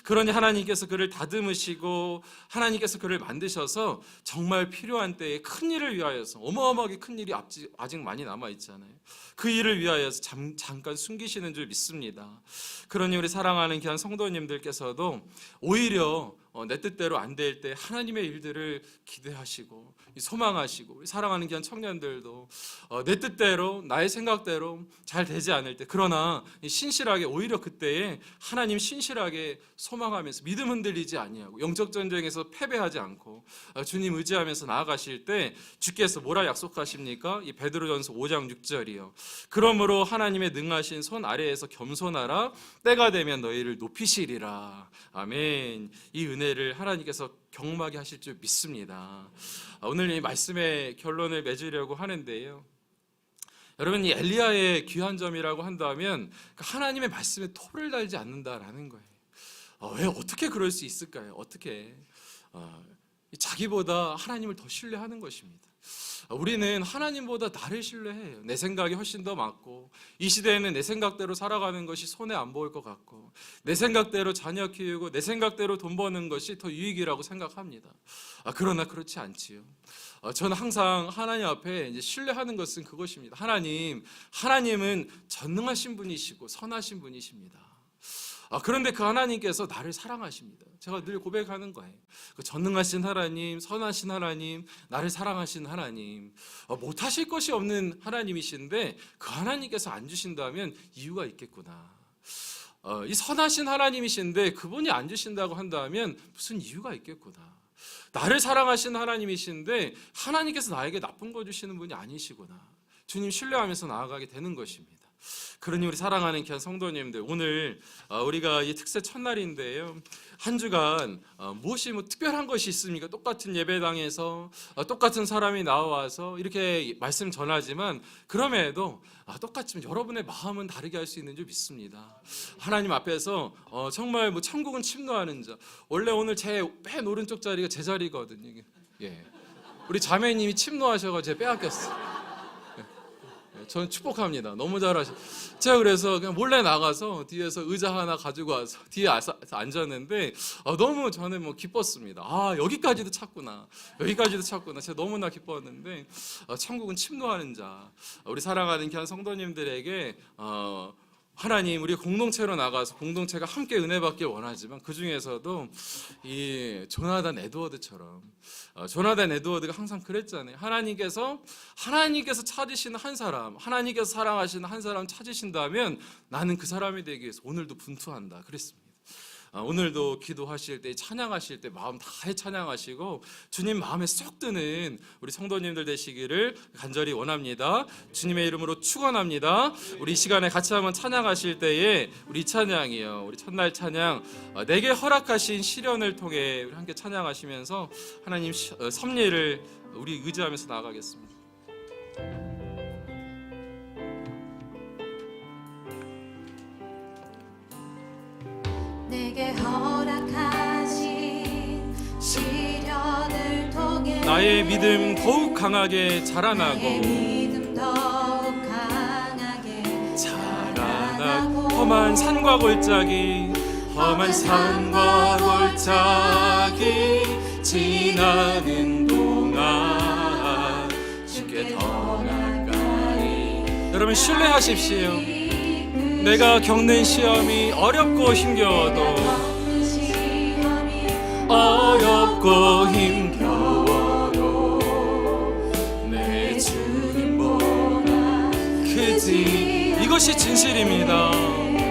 그러니 하나님께서 그를 다듬으시고 하나님께서 그를 만드셔서 정말 필요한 때에 큰 일을 위하여서, 어마어마하게 큰 일이 아직 많이 남아 있잖아요. 그 일을 위하여서 잠깐 숨기시는 줄 믿습니다. 그러니 우리 사랑하는 귀한 성도님들께서도 오히려 내 뜻대로 안 될 때 하나님의 일들을 기대하시고 소망하시고, 사랑하는 귀한 청년들도 내 뜻대로 나의 생각대로 잘 되지 않을 때, 그러나 신실하게, 오히려 그때에 하나님 신실하게 소망하면서 믿음 흔들리지 아니하고 영적 전쟁에서 패배하지 않고 주님 의지하면서 나아가실 때 주께서 뭐라 약속하십니까? 이 베드로전서 5장 6절이요. 그러므로 하나님의 능하신 손 아래에서 겸손하라. 때가 되면 너희를 높이시리라. 아멘. 이 은혜를 하나님께서 경험하게 하실 줄 믿습니다. 오늘 이 말씀의 결론을 맺으려고 하는데요, 여러분, 이 엘리야의 귀한 점이라고 한다면 하나님의 말씀에 토를 달지 않는다라는 거예요. 왜 어떻게 그럴 수 있을까요? 어떻게 자기보다 하나님을 더 신뢰하는 것입니다. 우리는 하나님보다 나를 신뢰해요. 내 생각이 훨씬 더 맞고, 이 시대에는 내 생각대로 살아가는 것이 손에 안 보일 것 같고, 내 생각대로 자녀 키우고 내 생각대로 돈 버는 것이 더 유익이라고 생각합니다. 그러나 그렇지 않지요. 저는 항상 하나님 앞에 이제 신뢰하는 것은 그것입니다. 하나님은 전능하신 분이시고 선하신 분이십니다. 그런데 그 하나님께서 나를 사랑하십니다. 제가 늘 고백하는 거예요. 그 전능하신 하나님, 선하신 하나님, 나를 사랑하신 하나님, 못하실 것이 없는 하나님이신데 그 하나님께서 안 주신다면 이유가 있겠구나. 이 선하신 하나님이신데 그분이 안 주신다고 한다면 무슨 이유가 있겠구나. 나를 사랑하신 하나님이신데 하나님께서 나에게 나쁜 거 주시는 분이 아니시구나. 주님 신뢰하면서 나아가게 되는 것입니다. 그러니 우리 사랑하는 귀한 성도님들, 오늘 우리가 이 특세 첫날인데요, 한 주간 무엇이 특별한 것이 있습니까? 똑같은 예배당에서 똑같은 사람이 나와서 이렇게 말씀 전하지만 그럼에도 똑같지만 여러분의 마음은 다르게 할 수 있는 줄 믿습니다. 하나님 앞에서 정말 천국은 침노하는 자. 원래 오늘 제 맨 오른쪽 자리가 제 자리거든요. 예. 우리 자매님이 침노하셔서 제가 빼앗겼어요. 저는 축복합니다. 너무 잘하셔. 제가 그래서 그냥 몰래 나가서 뒤에서 의자 하나 가지고 와서 뒤에 앉았는데 너무 저는 기뻤습니다. 여기까지도 찾구나. 여기까지도 찾구나. 제가 너무나 기뻤는데 천국은 침노하는 자. 우리 사랑하는 귀한 성도님들에게 하나님 우리 공동체로 나가서 공동체가 함께 은혜 받길 원하지만 그 중에서도 이 조나단 에드워드처럼 조나단 에드워드가 항상 그랬잖아요. 하나님께서 찾으시는 한 사람, 하나님께서 사랑하시는 한 사람 찾으신다면 나는 그 사람이 되기 위해서 오늘도 분투한다 그랬습니다. 오늘도 기도하실 때, 찬양하실 때 마음 다해 찬양하시고 주님 마음에 쏙 드는 우리 성도님들 되시기를 간절히 원합니다. 주님의 이름으로 축원합니다. 우리 이 시간에 같이 한번 찬양하실 때에 우리 찬양이요, 우리 첫날 찬양 내게 허락하신 시련을 통해 우리 함께 찬양하시면서 하나님 섭리를 우리 의지하면서 나아가겠습니다. 내게 허락하신 시련을 통해 나의 믿음 더욱 강하게 나의 자라나고 믿음 더욱 강하게 자라나고 험한 산과 골짜기 지나는 동안 주께 더 가까이. 여러분 신뢰하십시오. 내가 겪는 시험이 어렵고 힘겨워도 내 주님보다 크지. 이것이 진실입니다.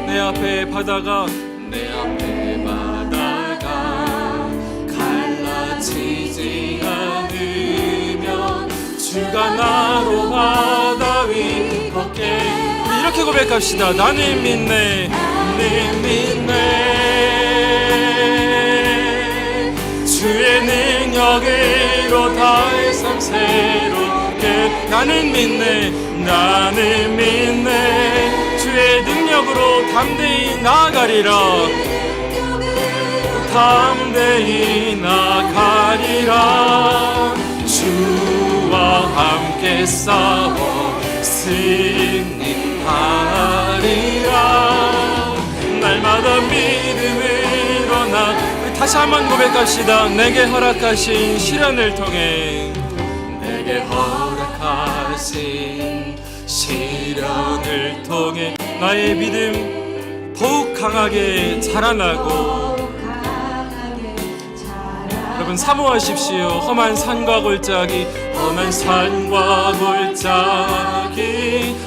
내 앞에 바다가 갈라지지 않으면 주가 나로 바다 위 걷게. 이렇게 고백합시다. 나는 믿네. 주의 능력으로 다의 삶 새롭게. 나는 믿네. 주의 능력으로 담대히 나아가리라. 주와 함께 싸워 승리하리라. 날마다 믿음으로 우리 다시 한번 고백합시다. 내게 허락하신 시련을 통해 나의 믿음 더욱 강하게 자라나고. 여러분 사모하십시오. 험한 산과 골짜기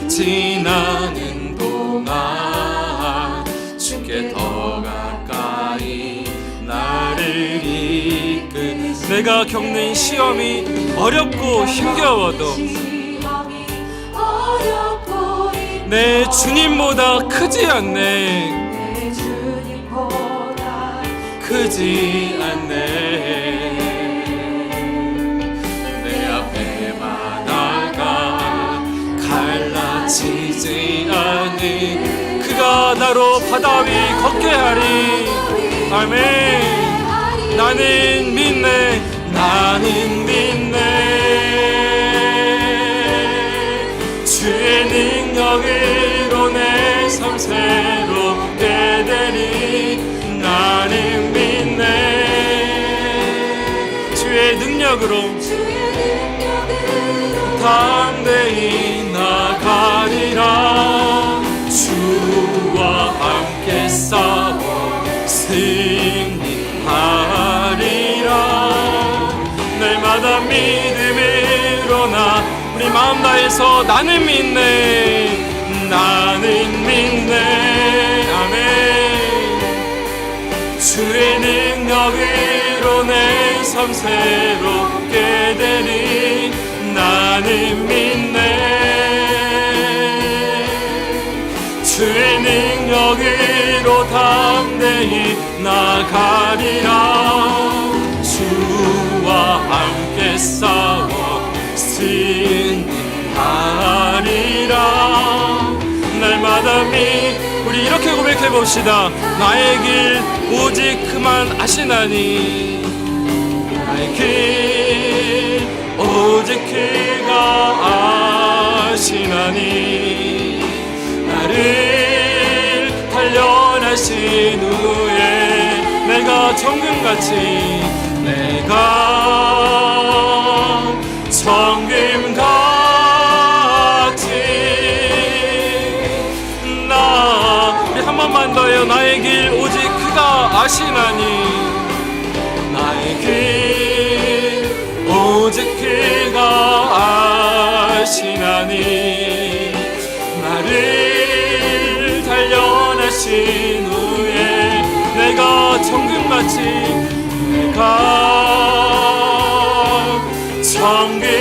지나는 동안 주께 더 가까이 나를 이끌. 내가 겪는 시험이 어렵고 힘겨워도 내 주님보다 크지 않네. 내 앞에 바다가 갈라지지 않은 그가 나로 바다 위 걷게 하리. 아멘. 나는 믿네. 주의 능력으로 내 삶 새롭게 되리. 나는 믿네. 주의 능력으로 담대히 나가리라. 주와 함께 싸워 승리하리라. 날마다 믿음으로 나 우리 마음 다해서 나는 믿네, 나는 믿네. 아멘. 주의 능력으로 내 삶 새롭게 되리. 나는 믿네. 주의 능력으로 담대히 나가리라. 주와 함께 싸워 승리하리라. 날마다 우리 이렇게 고백해 봅시다. 나의 길 오직 그만 아시나니, 나의 길 오직 그가 아시나니. 나를 단련하신 후에 내가 정금같이 우리 한 번만 더요. 나의 길 오직 그가 아시나니, 나의 길 오직 그가 아시나니. 나를 단련하신 후에 내가 정금같이 정금